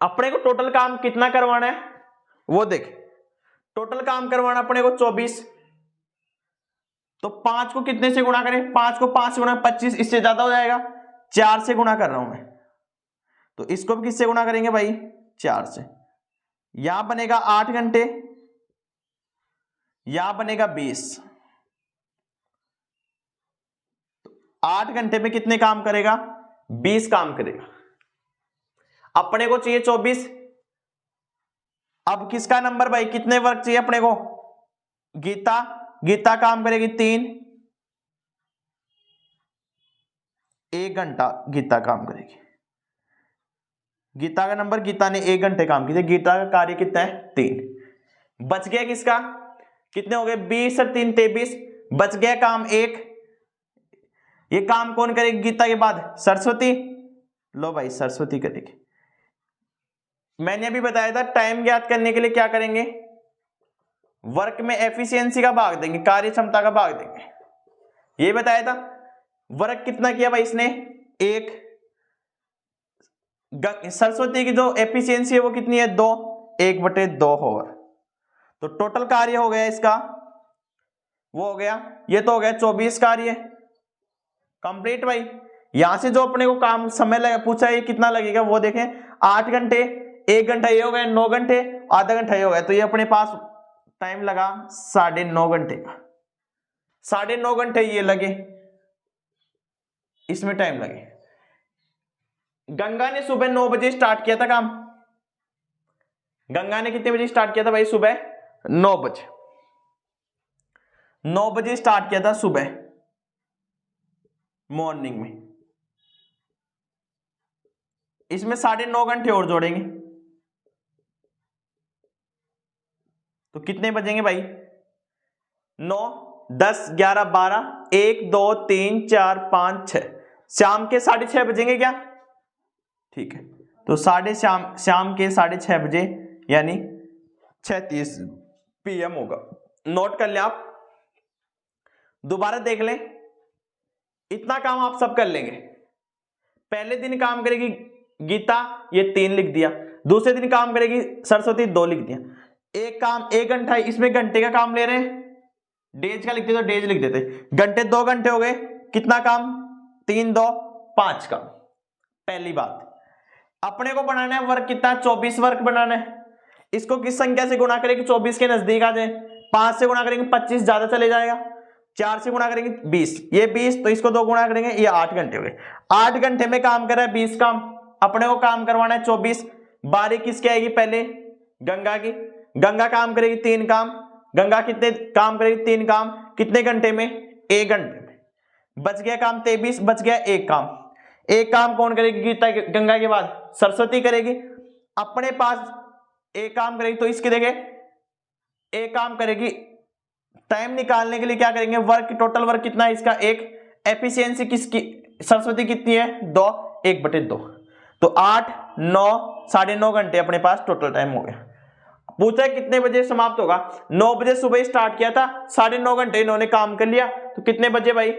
अपने को टोटल काम कितना करवाना है, वो देखें। टोटल काम करवाना अपने को 24, तो 5 को कितने से गुणा करें, 5 को 5 से गुणा 25, इससे ज्यादा हो जाएगा, 4 से गुणा कर रहा हूं मैं, तो इसको भी किससे गुणा करेंगे भाई, 4 से। यहां बनेगा 8 घंटे, यहां बनेगा 20, 8 घंटे में कितने काम करेगा, 20 काम करेगा। अपने को चाहिए 24, अब किसका नंबर भाई, कितने वर्क चाहिए अपने को, गीता, गीता काम करेगी 3, 1 घंटा गीता काम करेगी। गीता का नंबर, गीता ने 1 घंटे काम किया, गीता का कार्य कितना है 3। बच गया किसका, कितने हो गए, 20 और 3 23, बच गया काम 1। ये काम कौन करेगी गीता के बाद, सरस्वती। लो भाई सरस्वती करेगी। मैंने अभी बताया था टाइम ज्ञात करने के लिए क्या करेंगे, वर्क में एफिशिएंसी का भाग देंगे, कार्य क्षमता का भाग देंगे, ये बताया था। वर्क कितना किया भाई इसने, 1। सरस्वती की जो एफिशिएंसी है वो कितनी है, 2, 1/2 होवर। तो टोटल कार्य हो गया इसका, वो हो गया, ये तो हो गया 24 कार्य कंप्लीट भाई। यहां से जो अपने को काम समय लगा पूछा है कितना लगेगा, वो देखें, 8 घंटे, 1 घंटा ये हो गया, 9 घंटे, आधा घंटा ये हो गया, तो ये अपने पास टाइम लगा 9.5 घंटे का, 9.5 घंटे ये लगे, इसमें टाइम लगे। गंगा ने सुबह 9 बजे स्टार्ट किया था काम, गंगा ने कितने बजे स्टार्ट किया था भाई, सुबह 9 बजे, 9 बजे स्टार्ट किया था सुबह मॉर्निंग में। इसमें 9.5 घंटे और जोड़ेंगे तो कितने बजेंगे भाई, 9, 10, 11, 12, 1, 2, 3, 4, 5, 6, शाम के 6:30 बजेंगे क्या, ठीक है। तो शाम के 6:30 बजे यानी 6:30 PM होगा, नोट कर ले आप, दोबारा देख लें, इतना काम आप सब कर लेंगे। पहले दिन काम करेगी गीता, ये 3 लिख दिया, दूसरे दिन काम करेगी सरस्वती, 2 लिख दिया। एक काम 1 घंटा, इसमें घंटे का काम ले रहे हैं, डेज का लिखते तो डेज लिख देते, घंटे 2 घंटे हो गए, कितना काम, 3, 2, 5 काम। पहली बात, अपने को बनाना है वर्क कितना, 24 वर्क बनाना है। इसको किस संख्या से गुणा करेंगे, 24 के नजदीक आ जाए, 5 से गुणा करेंगे 25 ज्यादा चले जाएगा, 4 से गुणा करेंगे 20, ये 20, तो इसको 2 गुणा करेंगे, ये 8 घंटे हो गए। 8 घंटे में काम कर रहा है 20 काम, अपने को काम करवाना है 24। बारी किसकी आएगी, पहले गंगा की, गंगा काम करेगी 3 काम, गंगा कितने काम करेगी, 3 काम, कितने घंटे में, 1 घंटे में। बच गया काम 23, बच गया 1 काम, 1 काम कौन करेगी, गीता गंगा के बाद सरस्वती करेगी। अपने पास 1 काम करेगी, तो इसके देखे 1 काम करेगी। टाइम निकालने के लिए क्या करेंगे, वर्क, टोटल वर्क कितना है इसका 1, एफिशिएंसी किसकी, सरस्वती कितनी है 2, 1/2, तो 8, 9, 9.5 घंटे अपने पास टोटल टाइम हो गया। पूछा है कितने बजे समाप्त होगा, 9 बजे सुबह स्टार्ट किया था, 9.5 घंटे इन्होंने काम कर लिया, तो कितने बजे भाई,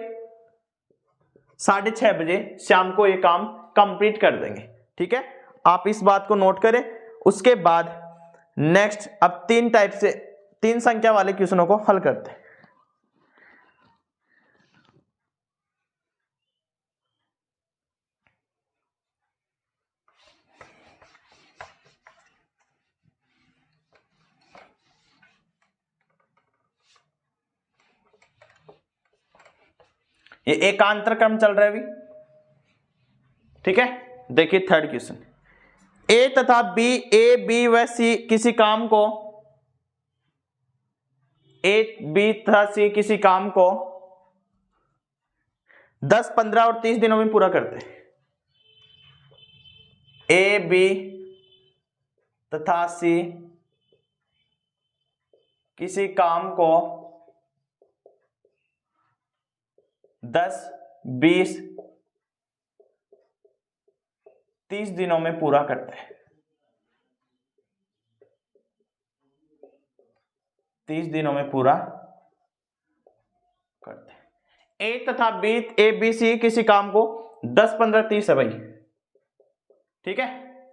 6:30 बजे शाम को ये काम कंप्लीट कर देंगे, ठीक है। आप इस बात को नोट करें। उसके बाद नेक्स्ट अब 3 टाइप से 3 संख्या वाले क्वेश्चनों को हल करते हैं। ये एकांतर क्रम चल रहा है अभी, ठीक है। देखिए थर्ड क्वेश्चन, ए तथा बी, ए बी व सी किसी काम को, ए बी तथा सी किसी काम को 10, 15 और 30 दिनों में पूरा करते हैं। ए बी तथा सी किसी काम को 10, 20, 30 दिनों में पूरा करते हैं, 30 दिनों में पूरा करते हैं। ए तथा बी, ए बी सी किसी काम को 10 15 30 है भाई, ठीक है,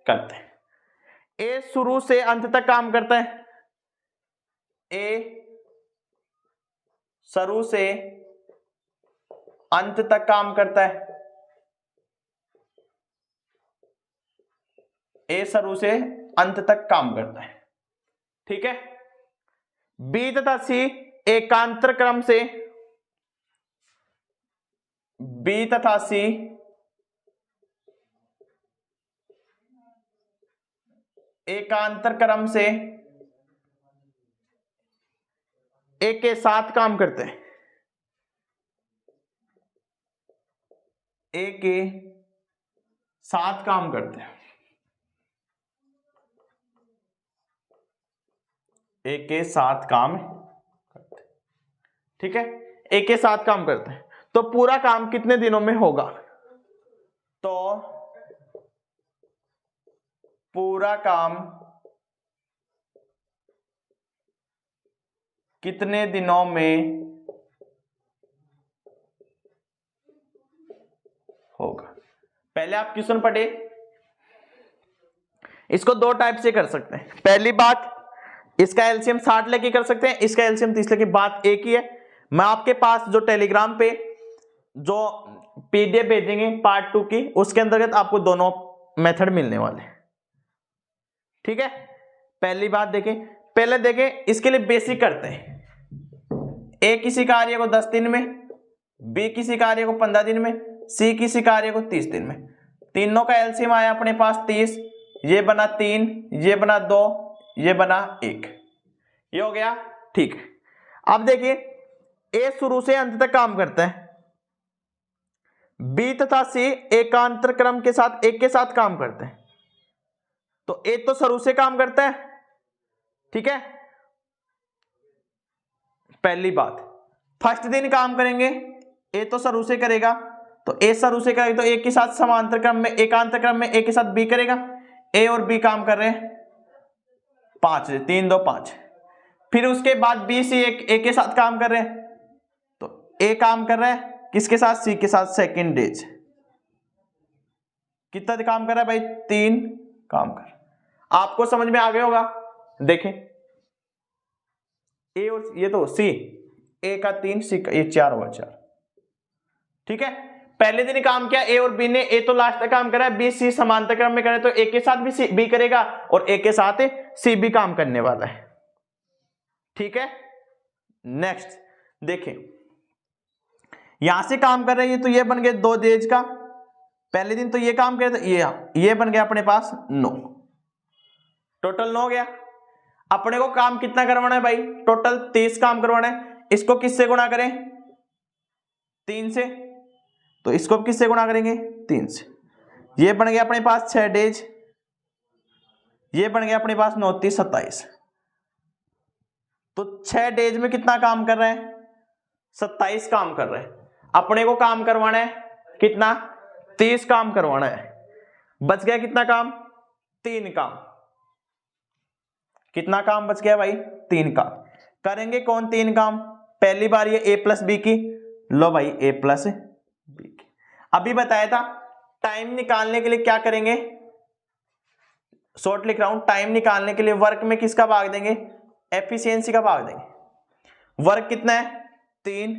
करते हैं। ए शुरू से अंत तक काम करता है, ए शुरू से अंत तक काम करता है, ए शुरू से अंत तक काम करता है, ठीक है। बी तथा सी एकांतर क्रम से, बी तथा सी एकांतर क्रम से ए के साथ काम करते हैं, ए के साथ काम करते हैं, ए के साथ काम करते हैं, ठीक है, ए के साथ काम करते हैं। तो पूरा काम कितने दिनों में होगा? तो पूरा काम कितने दिनों में होगा? पहले आप क्वेश्चन पढ़े, इसको दो टाइप से कर सकते हैं। पहली बात, इसका एलसीएम 60 लेके कर सकते हैं, इसका एलसीएम 30 लेके। बात एक ही है। मैं आपके पास जो टेलीग्राम पे जो पीडीएफ भेजेंगे पार्ट 2 की, उसके अंतर्गत आपको दोनों मेथड मिलने वाले हैं, ठीक है। पहली बात देखें, पहले देखें इसके लिए बेसिक करते हैं। ए किसी कार्य को 10 दिन में, बी किसी कार्य को 15 दिन में, सी किसी कार्य को 30 दिन में। तीनों का एलसीएम आया अपने पास 30, ये बना 3, ये बना 2, ये बना 1, ये हो गया, ठीक है। अब देखिए, ए शुरू से अंत तक काम करता है, बी तथा सी एकांतर क्रम के साथ एक के साथ काम करते हैं। तो ए तो शुरू से काम करता है, ठीक है। पहली बात, फर्स्ट दिन काम करेंगे, ए तो शुरू से करेगा, तो ए शुरू से करेगा तो एक के साथ समांतर क्रम में, एकांतर क्रम में ए के साथ बी करेगा। ए और बी काम कर रहे हैं 5, 3 2 5। फिर उसके बाद बी सी ए के साथ काम कर रहे हैं, तो ए काम कर रहा है किसके साथ? सी के साथ सेकंड डेज। कितना काम कर रहा है भाई? 3 काम कर। आपको समझ में आ गया होगा। देखें, ए और ये तो सी, ए का 3, सी का ये 4 हुआ 4, ठीक है। पहले दिन काम किया ए और बी ने, ए तो लास्ट तक काम करा है, बी सी समांतर क्रम में करे तो ए के साथ भी सी बी करेगा और ए के साथ सी भी काम करने वाला है, ठीक है। नेक्स्ट देखें, यहां से काम कर रहे हैं तो ये बन गया 2 डेज का। पहले दिन तो ये काम करे तो ये बन गया अपने पास 9, टोटल 9 हो गया। अपने को काम कितना करवाना है भाई? टोटल 30 काम करवाना है। इसको किससे गुणा करें? 3 से। तो इसको किससे गुणा करेंगे? 3 से। ये बन गया अपने पास 6 डेज, ये बन गया अपने पास 9 30 27। तो 6 डेज में कितना काम कर रहे हैं? 27 काम कर रहे हैं। अपने को काम करवाना है कितना? 30 काम करवाना है। बच गया कितना काम? 3 काम। कितना काम बच गया भाई? 3 काम। करेंगे कौन 3 काम? पहली बार ये a प्लस बी की, लो भाई a प्लस बी की। अभी बताया था टाइम निकालने के लिए क्या करेंगे, शॉर्ट लिख रहा हूं, टाइम निकालने के लिए वर्क में किसका भाग देंगे? एफिशिएंसी का भाग देंगे। वर्क कितना है? 3,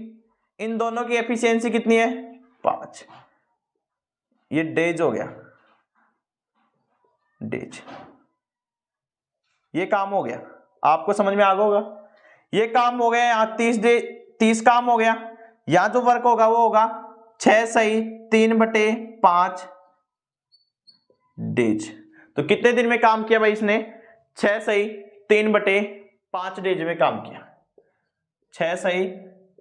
इन दोनों की एफिशिएंसी कितनी है? 5। ये डेज हो गया, डेज। ये काम हो गया, आपको समझ में आ गया होगा। ये काम हो गया, यहां 30 काम हो गया। यहां जो वर्क होगा वो होगा 6 सही 3/5 डेज। तो कितने दिन में काम किया भाई इसने? 6 सही 3/5 डेज में काम किया। 6 सही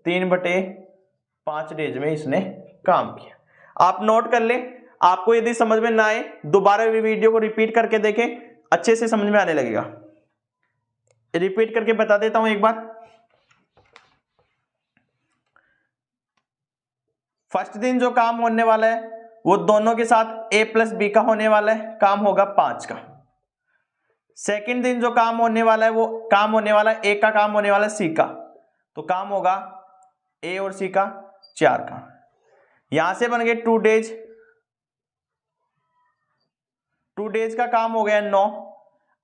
3/5 डेज में इसने काम किया। आप नोट कर ले, आपको यदि समझ में ना आए दोबारा वीडियो को रिपीट करके देखें, अच्छे से समझ में आने लगेगा। रिपीट करके बता देता हूं एक बार। फर्स्ट दिन जो काम होने वाला है वो दोनों के साथ a प्लस बी का होने वाला है, काम होगा 5 का। सेकंड दिन जो काम होने वाला है वो काम होने वाला है a का, काम होने वाला है c का, तो काम होगा a और c का 4 काम। यहां से बन गए 2 डेज, 2 डेज का काम हो गया 9।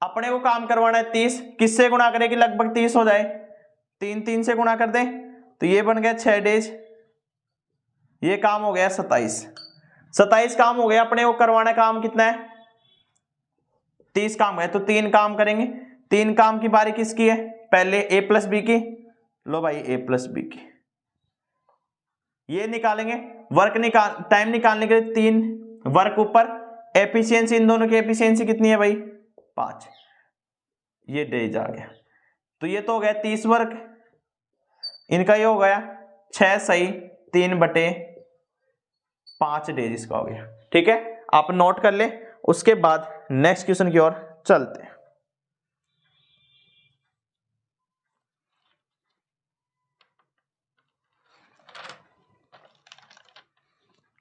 अपने को काम करवाना है 30, किससे गुणा करें कि लगभग 30 हो जाए? 3 3 से गुणा कर दें तो ये बन गया 6 डेज, ये काम हो गया 27। 27 काम हो गया। अपने को करवाना काम कितना है? 30 काम है, तो 3 काम करेंगे। 3 काम की बारी किसकी है? पहले a प्लस बी की। लो भाई a प्लस बी की, ये निकालेंगे। वर्क टाइम निकालने के लिए 3 वर्क ऊपर, एफिशिएंसी, इन दोनों की एफिशिएंसी कितनी है भाई? 5। ये डेज आ गया, तो ये तो हो गया 30 वर्क, इनका ये हो गया 6 सही 3/5 डेज इसका हो गया। ठीक है, आप नोट कर ले। उसके बाद नेक्स्ट क्वेश्चन की ओर चलते हैं।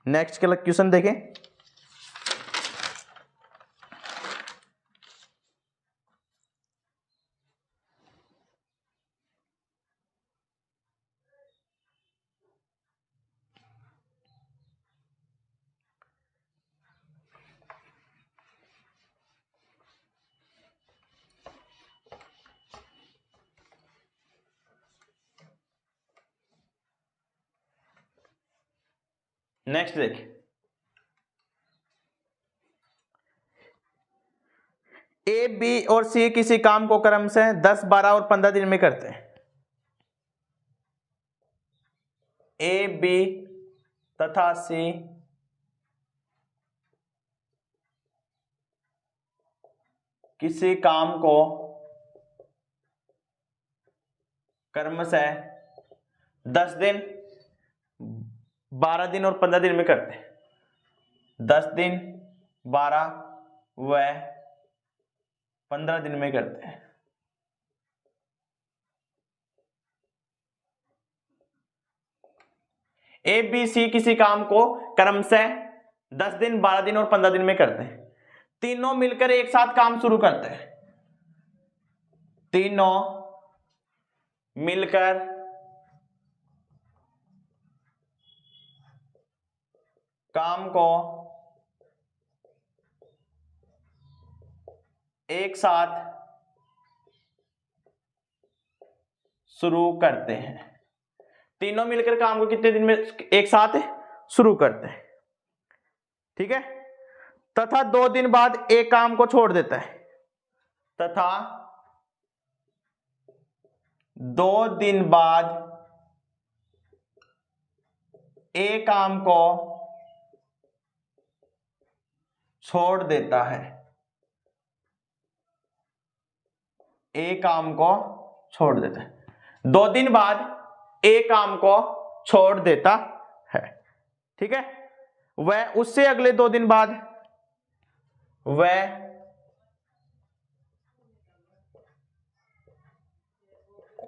नेक्स्ट क्वेश्चन देखें। नेक्स्ट देखिए, ए बी और सी किसी काम को क्रम से 10 12 और 15 दिन में करते हैं। ए बी तथा सी किसी काम को क्रम से 10 दिन 12 दिन और 15 दिन में करते हैं। 10 दिन 12 व 15 दिन में करते हैं। ए बी सी किसी काम को क्रम से 10 दिन 12 दिन और 15 दिन में करते हैं। तीनों मिलकर एक साथ काम शुरू करते हैं। तीनों मिलकर काम को एक साथ शुरू करते हैं। तीनों मिलकर काम को कितने दिन में एक साथ शुरू करते हैं? ठीक है, तथा 2 दिन बाद एक काम को छोड़ देता है। तथा 2 दिन बाद एक काम को छोड़ देता है। एक काम को छोड़ देता है। 2 दिन बाद एक काम को छोड़ देता है। ठीक है, वह उससे अगले 2 दिन बाद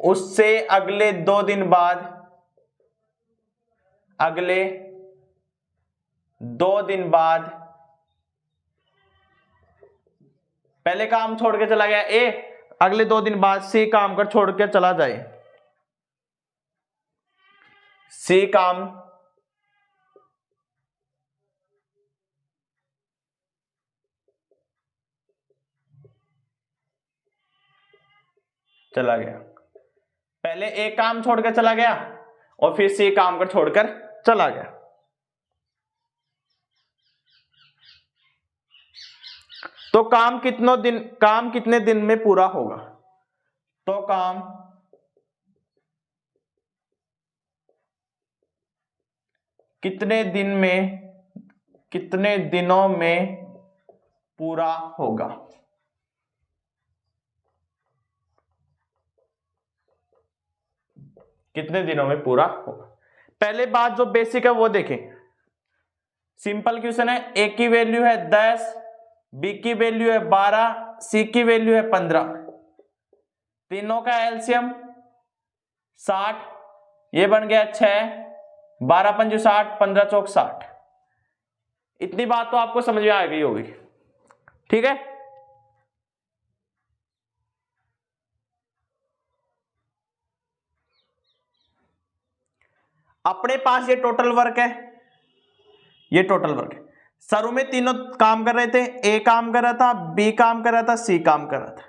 उससे अगले 2 दिन बाद अगले 2 दिन बाद पहले काम छोड़ के चला गया ए, अगले 2 दिन बाद सी काम कर छोड़ के चला जाए। सी काम चला गया, पहले एक काम छोड़ कर चला गया और फिर सी काम कर छोड़कर चला गया। तो काम कितने दिन में पूरा होगा? तो काम कितने दिनों में पूरा होगा? कितने दिनों में पूरा होगा? पहले बात जो बेसिक है वो देखें। सिंपल क्वेश्चन है, ए की वैल्यू है 10, बी की वैल्यू है 12, सी की वैल्यू है 15। तीनों का एलसीएम 60, ये बन गया 6, 12 पंजे 60, 15 चौक 60। इतनी बात तो आपको समझ में आ गई होगी। ठीक है, अपने पास ये टोटल वर्क है, ये टोटल वर्क है। शुरू में तीनों काम कर रहे थे, ए काम कर रहा था, बी काम कर रहा था, सी काम कर रहा था,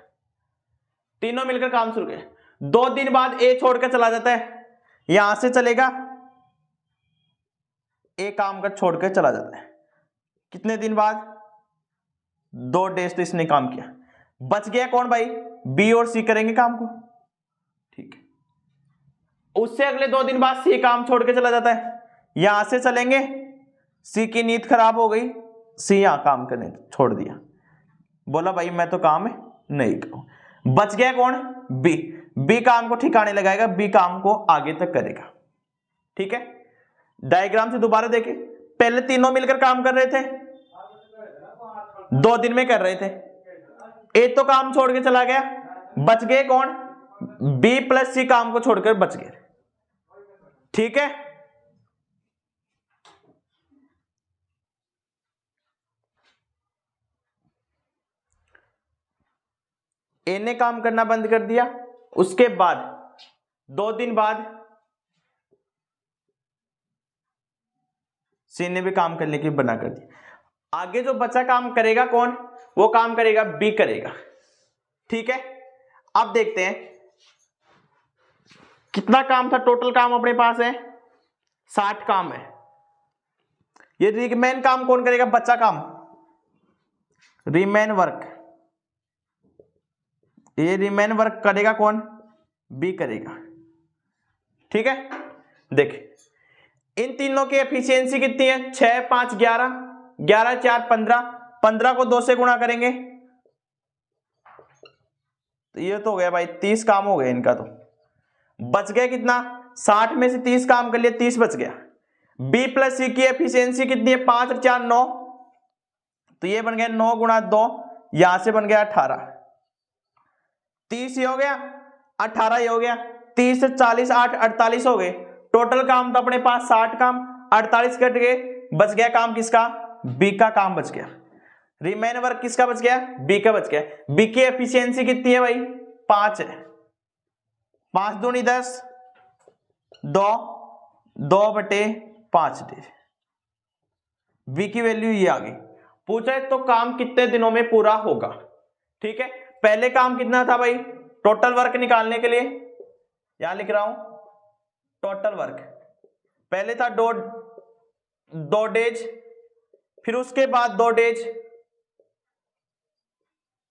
तीनों मिलकर काम शुरू किया। 2 दिन बाद ए छोड़कर चला जाता है, यहां से चलेगा, ए काम कर छोड़कर चला जाता है। कितने दिन बाद? 2 डेज तो इसने काम किया। बच गया कौन भाई? बी और सी करेंगे काम को, ठीक है। उससे अगले 2 दिन बाद सी काम छोड़ के चला जाता है, यहां से चलेंगे, सी की नींद खराब हो गई, सी यहां काम करने छोड़ दिया, बोला भाई मैं तो काम नहीं करूं। बच गया कौन? बी। बी काम को ठिकाने लगाएगा, बी काम को आगे तक करेगा, ठीक है। डायग्राम से दोबारा देखें, पहले तीनों मिलकर काम कर रहे थे, 2 दिन में कर रहे थे, ए तो काम छोड़ के चला गया, बच गए कौन? बी प्लस सी काम को छोड़कर बच गए, ठीक है। ए ने काम करना बंद कर दिया, उसके बाद 2 दिन बाद सी ने भी काम करने की बना कर दिया। आगे जो बचा काम करेगा कौन? वो काम करेगा बी करेगा, ठीक है। अब देखते हैं कितना काम था, टोटल काम अपने पास है 60 काम है। ये रिमेन काम कौन करेगा? बचा काम, रिमेन वर्क, ये रिमेन वर्क करेगा कौन? बी करेगा, ठीक है। देखिए इन तीनों की एफिशिएंसी कितनी है? 6 5 11, 11 4 15, 15 को 2 से गुणा करेंगे तो ये तो हो गया भाई 30 काम हो गए इनका। तो बच गया कितना? 60 में से 30 काम कर लिया, 30 बच गया। बी प्लस सी की एफिशिएंसी कितनी है? 5 और 4 9, तो ये बन गया 9 गुणा 2, यहां से बन गया 18, 30 ये हो गया, 18 ये हो गया, 30 से 40 8 48 हो गए। टोटल काम तो अपने पास 60 काम, 48 कट गए, बच गया काम किसका? बी का काम बच गया। रिमेन वर्क किसका बच गया? बी का बच गया। बी की एफिशिएंसी कितनी है भाई? 5 है, 5 दूनी 10, 2 2/5 डेज। बी की वैल्यू ये आ गई। पूछा है तो काम कितने दिनों में पूरा होगा, ठीक है। पहले काम कितना था भाई? टोटल वर्क निकालने के लिए यहां लिख रहा हूं टोटल वर्क, पहले था 2 डेज, फिर उसके बाद 2 डेज,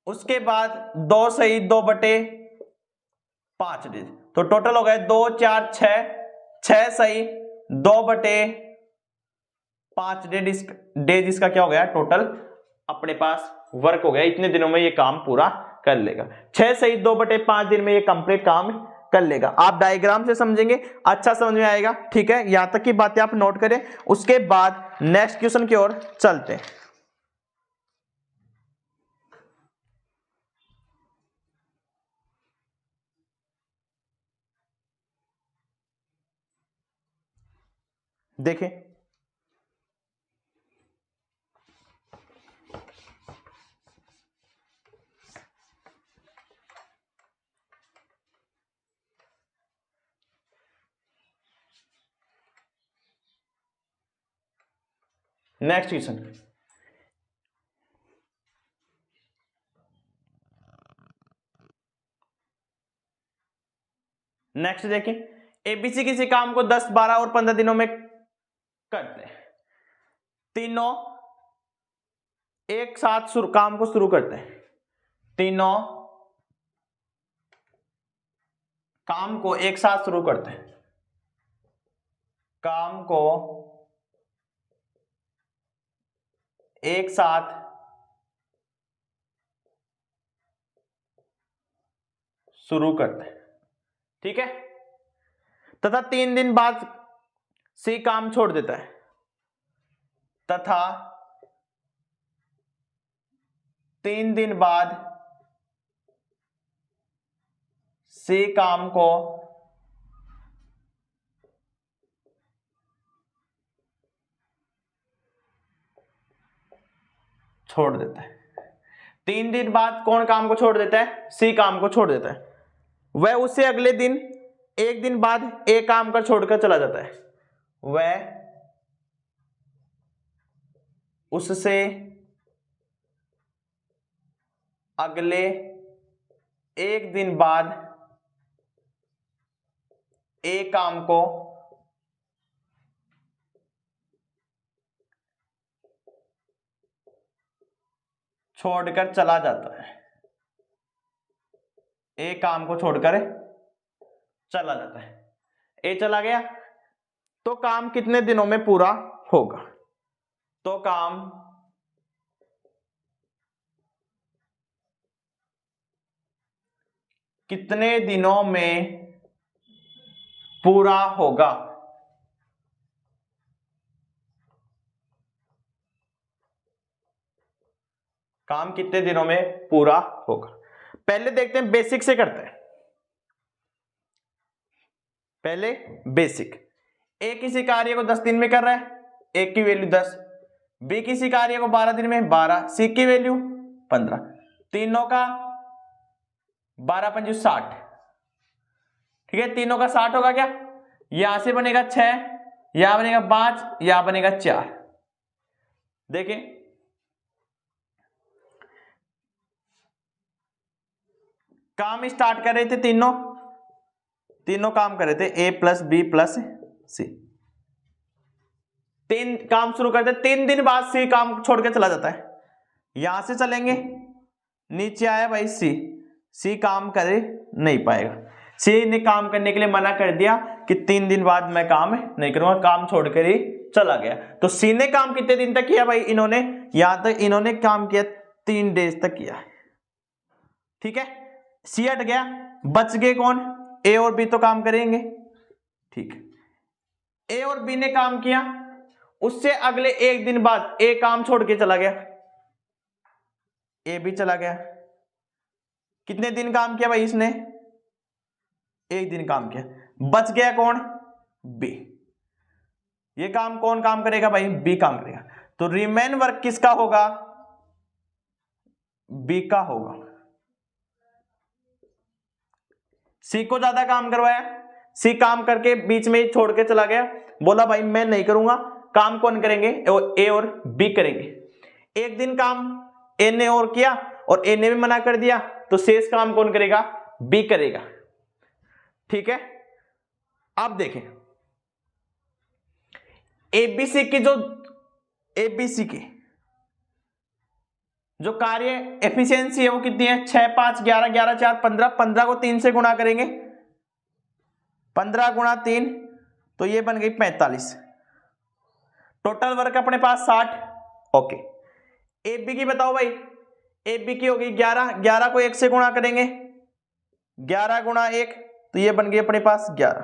उसके बाद 2 सही 2/5 डेज, तो टोटल हो गए 2 4 6 सही 2/5 डेज इसका क्या हो गया? टोटल अपने पास वर्क हो गया। इतने दिनों में ये काम पूरा कर लेगा। 6 सही 2/5 दिन में ये कंप्लीट काम कर लेगा। आप डायग्राम से समझेंगे, अच्छा समझ में आएगा, ठीक है। यहां तक की बातें आप नोट करें, उसके बाद नेक्स्ट क्वेश्चन की ओर चलते हैं। देखें नेक्स्ट क्वेश्चन, नेक्स्ट देखें। एबीसी किसी काम को 10 12 और 15 दिनों में करते हैं। तीनों एक साथ काम को शुरू करते हैं, तीनों काम को एक साथ शुरू करते हैं, काम को एक साथ शुरू करते हैं, ठीक है। तथा 3 दिन बाद सी काम छोड़ देता है, तथा 3 दिन बाद सी काम को छोड़ देता है। 3 दिन बाद कौन काम को छोड़ देता है? सी काम को छोड़ देता है। वह उससे अगले दिन 1 दिन बाद ए काम कर छोड़कर चला जाता है। वह उससे अगले एक दिन बाद एक काम को छोड़कर चला जाता है, एक काम को छोड़कर चला जाता है। ए चला गया तो काम कितने दिनों में पूरा होगा? तो काम कितने दिनों में पूरा होगा? काम कितने दिनों में पूरा होगा? पहले देखते हैं, बेसिक से करते हैं। पहले बेसिक। ए किसी कार्य को 10 दिन में कर रहा है, ए की वैल्यू 10, बी किसी कार्य को 12 दिन में 12, सी की वैल्यू 15, तीनों का 12 पंजू 60। ठीक है, तीनों का 60 होगा क्या? यहां से बनेगा 6, यहां बनेगा 5, यहां बनेगा 4। देखिए काम स्टार्ट कर रहे थे, तीनों काम कर रहे थे, ए प्लस बी प्लस सी। 3 काम शुरू करते, 3 दिन बाद सी काम छोड़ के चला जाता है। यहां से चलेंगे, नीचे आया भाई सी काम करे नहीं पाएगा, सी ने काम करने के लिए मना कर दिया कि 3 दिन बाद मैं काम नहीं करूंगा, काम छोड़कर ही चला गया। तो सी ने काम कितने दिन तक किया भाई? इन्होंने यहां तक इन्होंने काम किया 3 डेज तक किया। ठीक है, सी हट गया, बच गए कौन? ए और बी तो काम करेंगे। ठीक है, ए और बी ने काम किया, उससे अगले एक दिन बाद ए काम छोड़ के चला गया, ए भी चला गया। कितने दिन काम किया भाई इसने? एक दिन काम किया, बच गया कौन? बी। ये काम कौन काम करेगा भाई? बी काम करेगा। तो रिमेन वर्क किसका होगा? बी का होगा। सी को ज्यादा काम करवाया, सी काम करके बीच में ही छोड़ के चला गया, बोला भाई मैं नहीं करूंगा, काम कौन करेंगे? ए और बी करेंगे। एक दिन काम ए ने और किया और ए ने भी मना कर दिया, तो शेष काम कौन करेगा? बी करेगा। ठीक है, अब देखें एबीसी की जो कार्य एफिशिएंसी है वो कितनी है? 6 5 11 11 4 15, 15 को 3 से गुणा करेंगे, 15 गुणा 3 तो ये बन गई 45। टोटल वर्क अपने पास 60। ओके, एबी की बताओ भाई, एबी की होगी 11, 11 को 1 से गुणा करेंगे, 11 गुणा 1 तो ये बन गई अपने पास 11।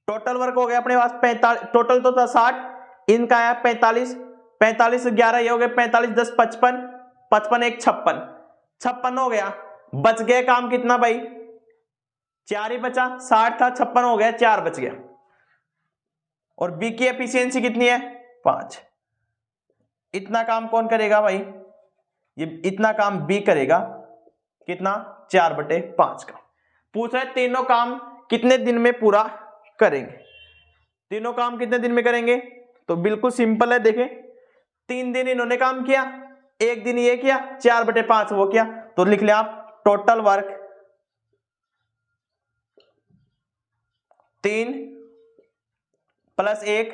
टोटल वर्क हो गया अपने पास 45, टोटल तो था 60, इनका आया 45, 45 11 ये हो गया 45 10 55, 55 1 56, 56 हो गया। बच गया काम कितना भाई? 4 ही बचा, 60 था 56 हो गया, 4 बच गया। और बी की एफिशिएंसी कितनी है? 5। इतना काम कौन करेगा भाई? ये इतना काम बी करेगा, कितना? 4/5 का। पूछ रहा है तीनों काम कितने दिन में पूरा करेंगे? तीनों काम कितने दिन में करेंगे? तो बिल्कुल सिंपल है, देखें 3 दिन इन्होंने काम किया, एक दिन ये किया, 4/5 वो किया, तो लिख लिया आप टोटल वर्क 3 + 1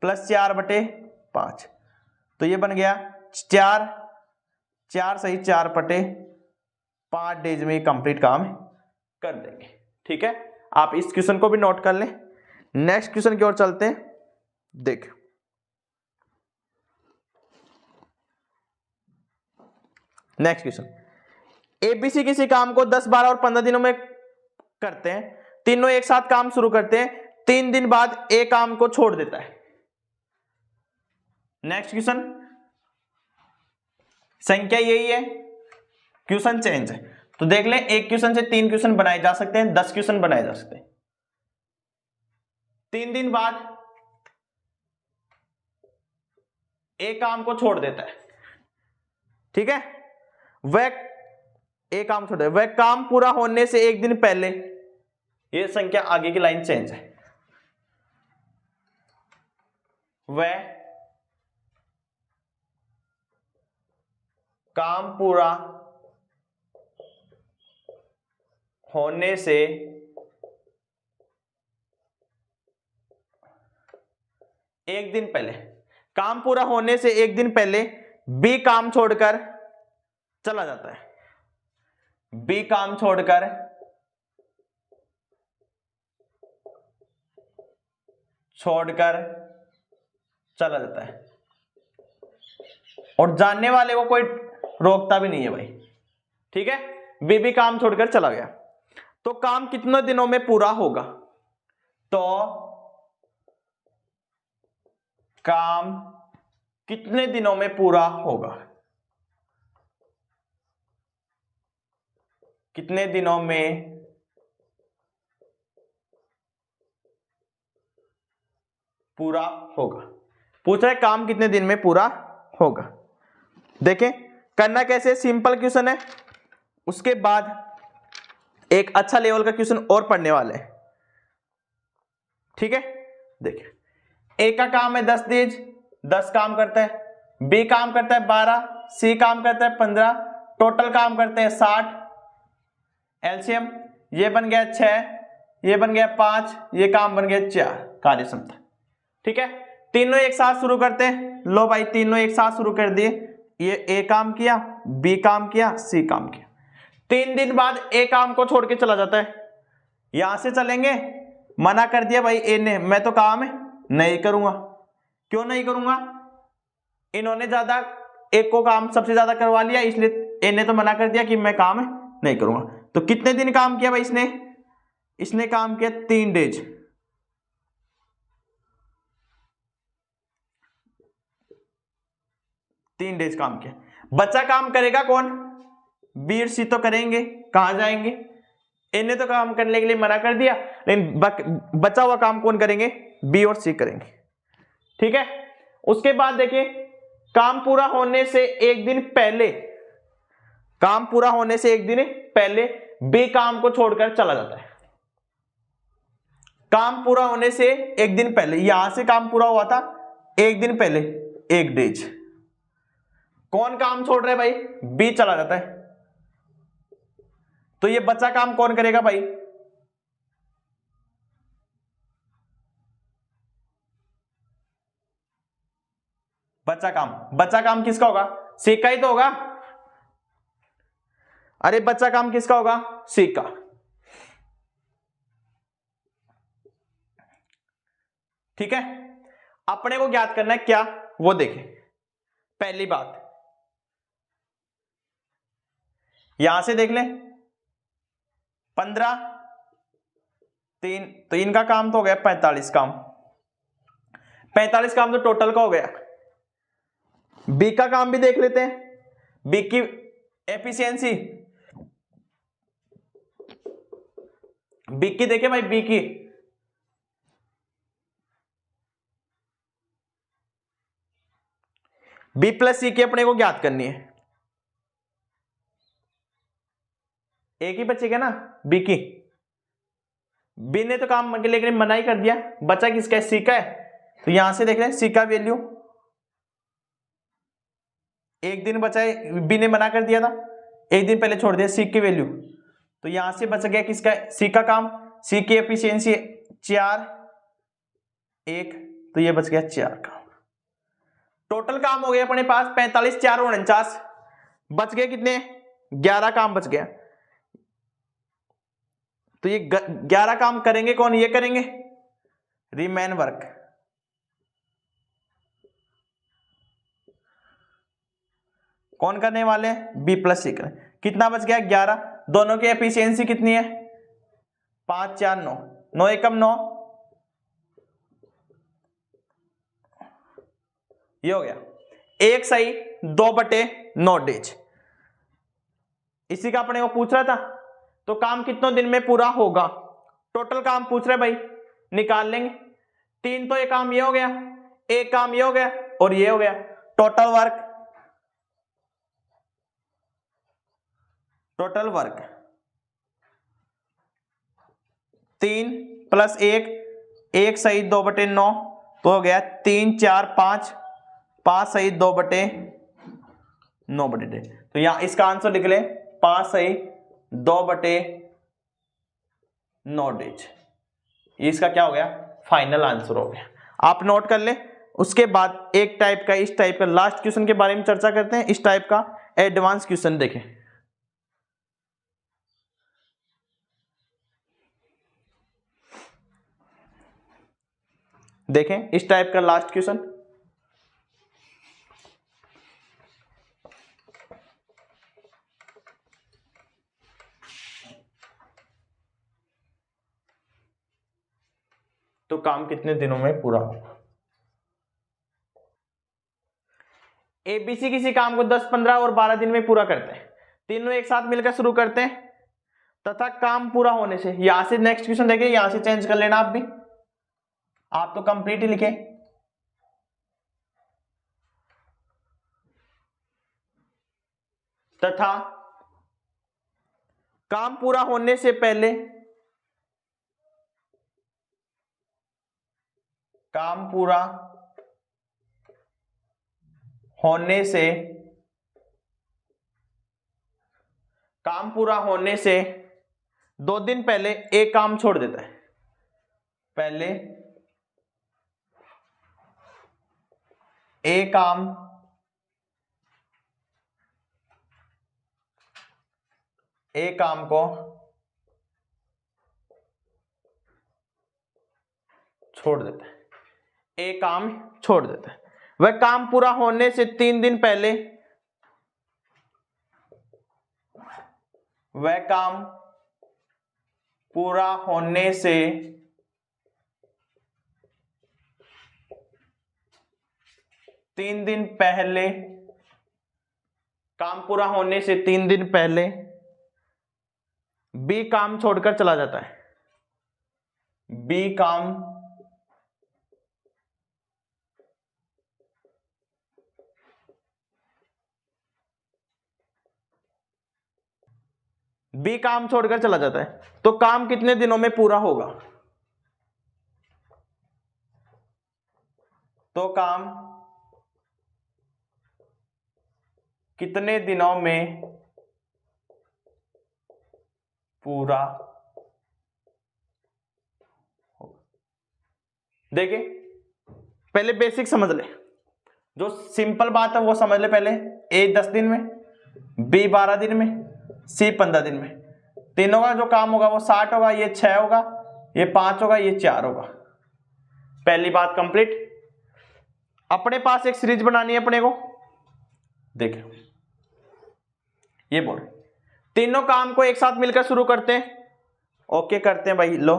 + 4/5, तो ये बन गया 4 सही 4/5 डेज में कंप्लीट काम कर देंगे। ठीक है, आप इस क्वेश्चन को भी नोट कर लें। नेक्स्ट क्वेश्चन की ओर चलते हैं। देख नेक्स्ट क्वेश्चन, एबीसी किसी काम को 10 12 और 15 दिनों में करते हैं, तीनों एक साथ काम शुरू करते हैं, 3 दिन बाद ए काम को छोड़ देता है। नेक्स्ट क्वेश्चन, संख्या यही है, क्वेश्चन चेंज है, तो देख लें एक क्वेश्चन से 3 क्वेश्चन बनाए जा सकते हैं, 10 क्वेश्चन बनाए जा सकते हैं। 3 दिन बाद ए काम को छोड़ देता है। ठीक है, वह ए काम छोड़ देता है, वह काम पूरा होने से एक दिन पहले, ये संख्या आगे की लाइन चेंज है, वह काम पूरा होने से एक दिन पहले, काम पूरा होने से एक दिन पहले बी काम छोड़कर चला जाता है, बी काम छोड़कर चला जाता है, और जानने वाले को कोई रोकता भी नहीं है भाई, ठीक है। बी भी काम छोड़कर चला गया, तो काम कितने दिनों में पूरा होगा? तो काम कितने दिनों में पूरा होगा? कितने दिनों में पूरा होगा? पूछ रहा है काम कितने दिन में पूरा होगा। देखें करना कैसे, सिंपल क्वेश्चन है। उसके बाद एक अच्छा लेवल का क्वेश्चन और पढ़ने वाले हैं, ठीक है। देखिए ए का काम है 10 डेज, 10 काम करता है, बी काम करता है 12, सी काम करता है 15, टोटल काम करते हैं 60। एलसीएम ये बन गया 6, ये बन गया 5, ये काम बन गया 4 कार्य क्षमता, ठीक है। तीनों एक साथ शुरू करते हैं। लो भाई तीनों एक साथ शुरू कर दिए, ये ए काम किया, बी काम किया, सी काम किया। 3 दिन बाद ए काम को छोड़ के चला जाता है। यहां से चलेंगे, मना कर दिया भाई ए ने, मैं तो काम है नहीं करूंगा। क्यों नहीं करूंगा? इन्होंने ज्यादा, एक को काम सबसे ज्यादा करवा लिया, इसलिए ए ने तो मना कर दिया कि मैं काम है नहीं करूंगा। तो कितने दिन काम किया भाई इसने काम किया 3 डेज। काम किया। बच्चा काम करेगा कौन? बी और सी तो करेंगे, कहां जाएंगे? इन्हें तो काम करने के लिए मना कर दिया, लेकिन बचा हुआ काम कौन करेंगे? बी और सी करेंगे, ठीक है। उसके बाद देखिए काम पूरा होने से एक दिन पहले, काम पूरा होने से एक दिन पहले बी काम को छोड़कर चला जाता है। काम पूरा होने से एक दिन पहले, यहां से काम पूरा हुआ था एक दिन पहले, 1 डेज। कौन काम छोड़ रहा है भाई? बी चला जाता है। तो ये बचा काम कौन करेगा भाई? बचा काम किसका होगा? सी का ही तो होगा। अरे बचा काम किसका होगा? सी का। ठीक है, अपने को ज्ञात करना है क्या, वो देखें। पहली बात यहां से देख लें, 15 3, तो इनका काम तो हो गया 45 काम। 45 काम तो टोटल का हो गया। बी का काम भी देख लेते हैं, बी की एफिशिएंसी, बी की देखें भाई, बी की बी प्लस सी की अपने को ज्ञात करनी है। एक ही बचेगा ना बी की। बी ने तो काम लेकिन मना ही कर दिया, बचा किसका है? सी का है। तो यहां से देख रहे हैं सी का वैल्यू, एक दिन बचा है, बी ने मना कर दिया था, एक दिन पहले छोड़ दिया सी की वैल्यू। तो यहां से बच गया किसका? सी का काम। सी की एफिशिएंसी 4 1, तो ये बच गया 4 काम। टोटल काम हो गया अपने पास 45, 4 49, बच गए कितने? 11 काम बच गया। तो ये 11 काम करेंगे कौन? ये करेंगे रिमेन वर्क। कौन करने वाले हैं? बी प्लस सी करें। कितना बच गया? 11। दोनों की एफिशिएंसी कितनी है? 5 4 9, 9 एकम 9, ये हो गया 1 सही 2/9 डेज। इसी का अपने को पूछ रहा था। तो काम कितनों दिन में पूरा होगा? टोटल काम पूछ रहे भाई, निकाल लेंगे। 3 तो ये काम ये हो गया, एक काम ये हो गया और ये हो गया। टोटल वर्क 3 + 1, 1 सही 2/9, तो हो गया 3 4 5, 5 सही 2/9/10। तो यहां इसका आंसर लिख ले 5 सही 2/9 इसका क्या हो गया, फाइनल आंसर हो गया। आप नोट कर ले। उसके बाद एक टाइप का, इस टाइप का लास्ट क्वेश्चन के बारे में चर्चा करते हैं। इस टाइप का एडवांस क्वेश्चन देखें। देखें इस टाइप का लास्ट क्वेश्चन। तो काम कितने दिनों में पूरा होगा। एबीसी किसी काम को 10, 15 और 12 दिन में पूरा करते हैं। तीनों एक साथ मिलकर शुरू करते हैं तथा काम पूरा होने से, यहां से नेक्स्ट क्वेश्चन देखिए, यहां से चेंज कर लेना आप भी, आप तो कंप्लीट ही लिखे। तथा काम पूरा होने से पहले, काम पूरा होने से, काम पूरा होने से 2 दिन पहले एक काम छोड़ देता है। पहले एक काम को छोड़ देता है, एक काम छोड़ देता है। वह काम पूरा होने से 3 दिन पहले, वह काम पूरा होने से 3 दिन पहले, काम पूरा होने से 3 दिन पहले बी काम छोड़कर चला जाता है। बी काम छोड़कर चला जाता है। तो काम कितने दिनों में पूरा होगा। तो काम कितने दिनों में पूरा होगा। देखिए पहले बेसिक समझ ले, जो सिंपल बात है वो समझ ले पहले। ए 10 दिन में, बी 12 दिन में, सी 15 दिन में। तीनों का जो काम होगा वो 60 होगा, ये 6 होगा, ये 5 होगा, ये 4 होगा। पहली बात कंप्लीट। अपने पास एक सीरीज बनानी है अपने को। देखो ये बोल, तीनों काम को एक साथ मिलकर शुरू करते हैं। ओके करते हैं भाई। लो,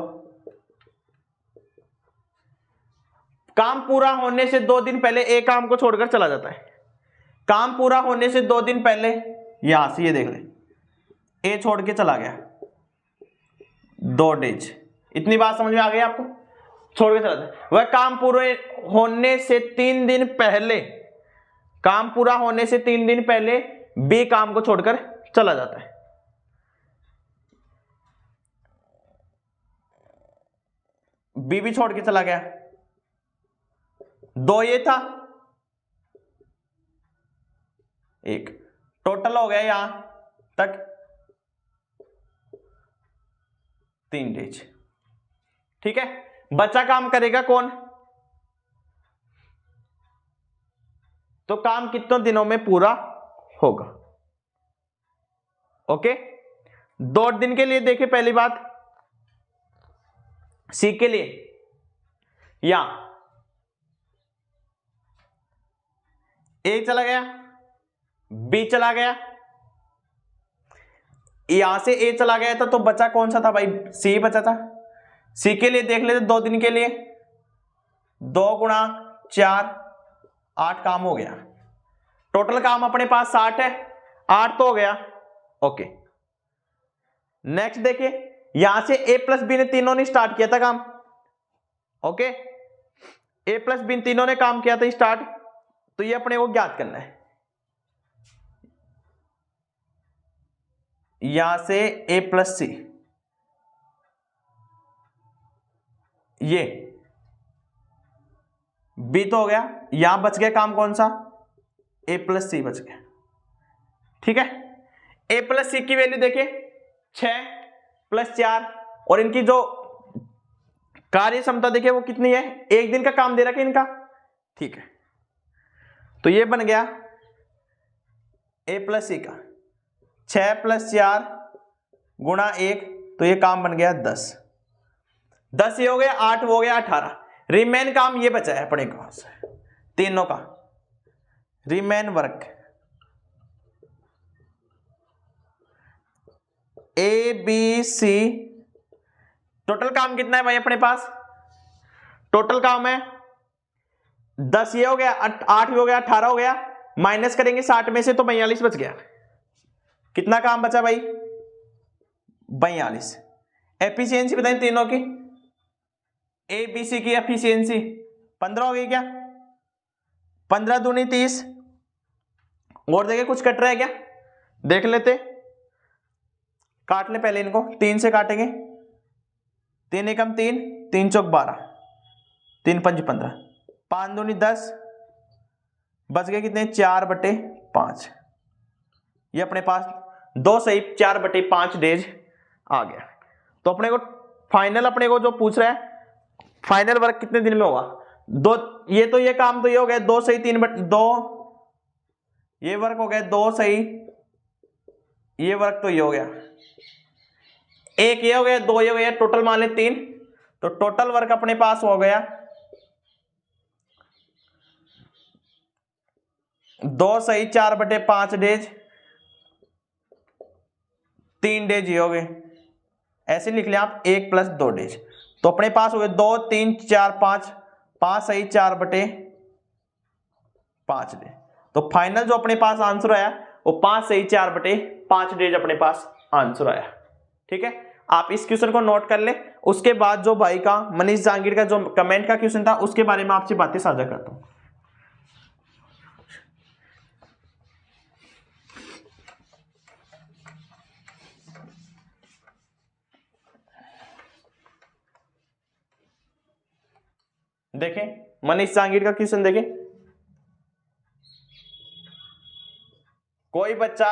काम पूरा होने से 2 दिन पहले एक काम को छोड़कर चला जाता है। काम पूरा होने से 2 दिन पहले, यहां से ये देख ले, ए छोड़ के चला गया 2 डेज। इतनी बात समझ में आ गई आपको। छोड़ के चला जाता है। वह काम पूरे होने से 3 दिन पहले, काम पूरा होने से 3 दिन पहले बी काम को छोड़कर चला जाता है। बी भी छोड़ के चला गया। 2 ये था, 1 टोटल हो गया यहां तक 3 डेज। ठीक है, बचा काम करेगा कौन। तो काम कितने दिनों में पूरा होगा। ओके, 2 दिन के लिए देखें। पहली बात सी के लिए, या ए चला गया, बी चला गया, यहां से ए चला गया था, तो बचा कौन सा था भाई, सी बचा था। सी के लिए देख लेते 2 दिन के लिए, 2 गुणा 4 8 काम हो गया। टोटल काम अपने पास 60 है, 8 तो हो गया। ओके, नेक्स्ट देखिए, यहां से ए प्लस बी ने तीनों ने स्टार्ट किया था काम। ओके, ए प्लस बी तीनों ने काम किया था स्टार्ट, तो ये अपने को ज्ञात करना है। यहां से ए प्लस सी, ये बी तो हो गया, यहां बच गया काम कौन सा, ए प्लस सी बच गया। ठीक है, ए प्लस सी की वैल्यू देखिए 6 + 4 और इनकी जो कार्य क्षमता देखिए वो कितनी है, एक दिन का काम दे रखा है इनका। ठीक है, तो ये बन गया ए प्लस सी का 6 + 4 गुणा 1, तो ये काम बन गया 10। 10 ये हो गया, 8 वो हो गया 18। रिमेन काम ये बचा है अपने पास तीनों का, remain work A B C. Total काम कितना है भाई अपने पास, टोटल काम है 10 ये हो गया, 8 हो गया, 18 हो गया, माइनस करेंगे 60 में से तो 42 बच गया। कितना काम बचा भाई, 42। एफिशिएंसी बताएं तीनों की, ए बी सी की एफिशिएंसी 15 हो गई क्या, 15 दूनी 30। और देखिए कुछ कट रहा है क्या, देख लेते, काट ले पहले इनको, 3 से काटेंगे, 3 एकम 3, 3 चौक 12, 3 पंच 15, 5 दूनी 10, बच गए कितने 4/5। ये अपने पास 2 सही 4/5 डेज आ गया। तो अपने को फाइनल, अपने को जो पूछ रहा है फाइनल वर्क कितने दिन में होगा, 2, ये तो ये काम तो ये हो गया 2 सही 3/2, ये वर्क हो गया 2 सही, ये वर्क तो ये हो गया, एक ये हो गया, 2 ये हो गया, टोटल मान ले 3, तो टोटल वर्क अपने पास हो गया 2 सही 4/5 डेज, 3 डेज ये हो गए, ऐसे लिख लिया आप 1 + 2 डेज। तो अपने पास हो गए 2 3 4 5, 5 सही 4/5 डेज। तो फाइनल जो अपने पास आंसर आया वो 5 सही 4/5 डेज अपने पास आंसर आया। ठीक है, आप इस क्वेश्चन को नोट कर ले। उसके बाद जो भाई का मनीष जहांगीर का जो कमेंट का क्वेश्चन था उसके बारे में आपसे बातें साझा करता हूं। देखें मनीष जहांगीर का क्वेश्चन देखें, कोई बच्चा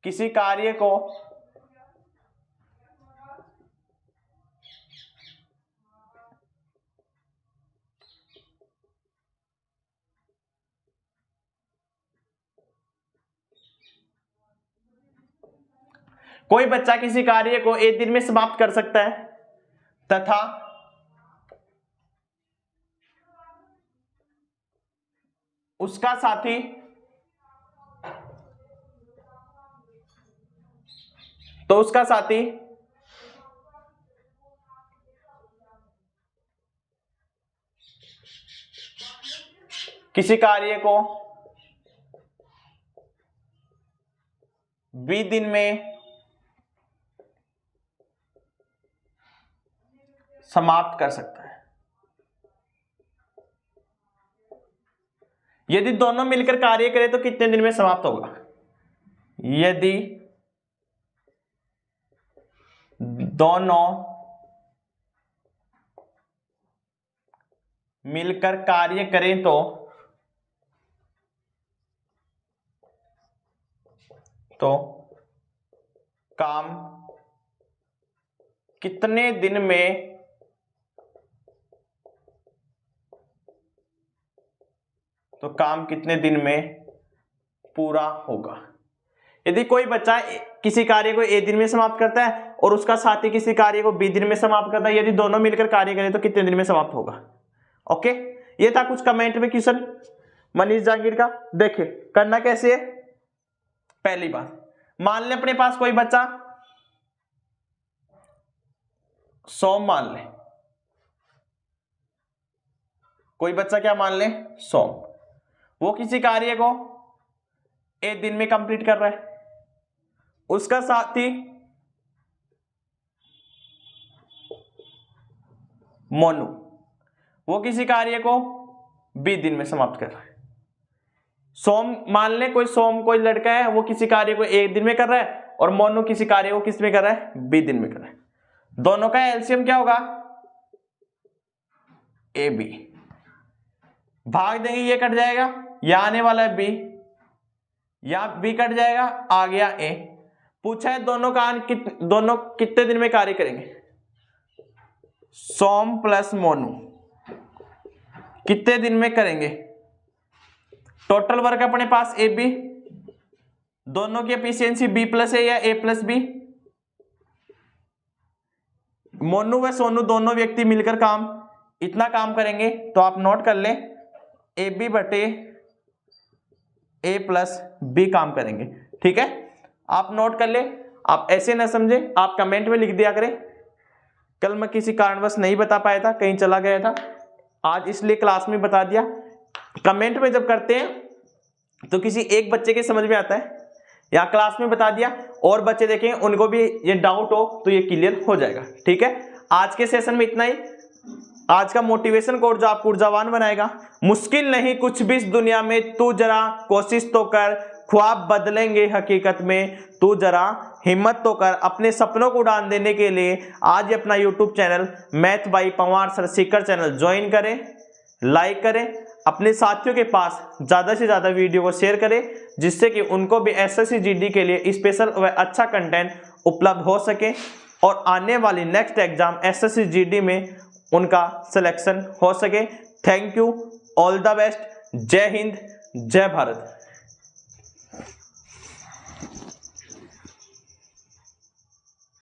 किसी कार्य को एक दिन में समाप्त कर सकता है तथा उसका साथी किसी कार्य को 20 दिन में समाप्त कर सकता है। यदि दोनों मिलकर कार्य करें तो कितने दिन में समाप्त होगा, यदि दोनों मिलकर कार्य करें तो काम कितने दिन में पूरा होगा। यदि कोई बच्चा किसी कार्य को एक दिन में समाप्त करता है और उसका साथी किसी कार्य को 20 दिन में समाप्त करता है, यदि दोनों मिलकर कार्य करें तो कितने दिन में समाप्त होगा। ओके, ये था कुछ कमेंट में क्वेश्चन मनीष जहांगीर का। देखिए करना कैसे है, पहली बात मान ले अपने पास कोई बच्चा सोम मान ले, कोई बच्चा क्या मान ले सोम, वो किसी कार्य को एक दिन में कंप्लीट कर रहा है, उसका साथी मोनू वो किसी कार्य को 20 दिन में समाप्त कर रहा है। सोम मान ले कोई लड़का है वो किसी कार्य को एक दिन में कर रहा है और मोनू किसी कार्य को किस में कर रहा है, बी दिन में कर रहा है। दोनों का एलसीएम क्या होगा, ए बी। भाग देंगे, ये कट जाएगा, यहां आने वाला है बी, यहां बी कट जाएगा, आ गया ए। पूछा है दोनों कितने दिन में कार्य करेंगे, सोम प्लस मोनू कितने दिन में करेंगे। टोटल वर्क अपने पास ए बी, दोनों की एफिशिएंसी बी प्लस ए या ए प्लस बी। मोनू व सोनू दोनों व्यक्ति मिलकर इतना काम करेंगे, तो आप नोट कर लें ए बी बटे ए प्लस बी काम करेंगे। ठीक है, आप नोट कर ले, आप ऐसे ना समझे, आप कमेंट में लिख दिया करें। कल मैं किसी कारणवश नहीं बता पाया था, कहीं चला गया था, आज इसलिए क्लास में बता दिया। कमेंट में जब करते हैं तो किसी एक बच्चे के समझ में आता है, या क्लास में बता दिया और बच्चे देखें उनको भी ये डाउट हो तो ये क्लियर हो जाएगा। ठीक है, आज के सेशन में इतना ही। आज का मोटिवेशन कोड जो आपको ऊर्जावान बनाएगा, मुश्किल नहीं कुछ भी इस दुनिया में, तू जरा कोशिश तो कर, ख्वाब बदलेंगे हकीकत में, तू जरा हिम्मत तो कर। अपने सपनों को उड़ान देने के लिए आज अपना YouTube channel math by Panwar sir Sikar channel join करें, लाइक करें, अपने साथियों के पास ज्यादा से ज्यादा वीडियो को शेयर करें, जिससे कि उनको भी एसएससी जीडी के लिए स्पेशल व अच्छा कंटेंट उपलब्ध हो सके और आने वाली नेक्स्ट एग्जाम एसएससी जीडी में उनका सिलेक्शन हो सके। Thank you, all the best, जय हिंद, जय भारत।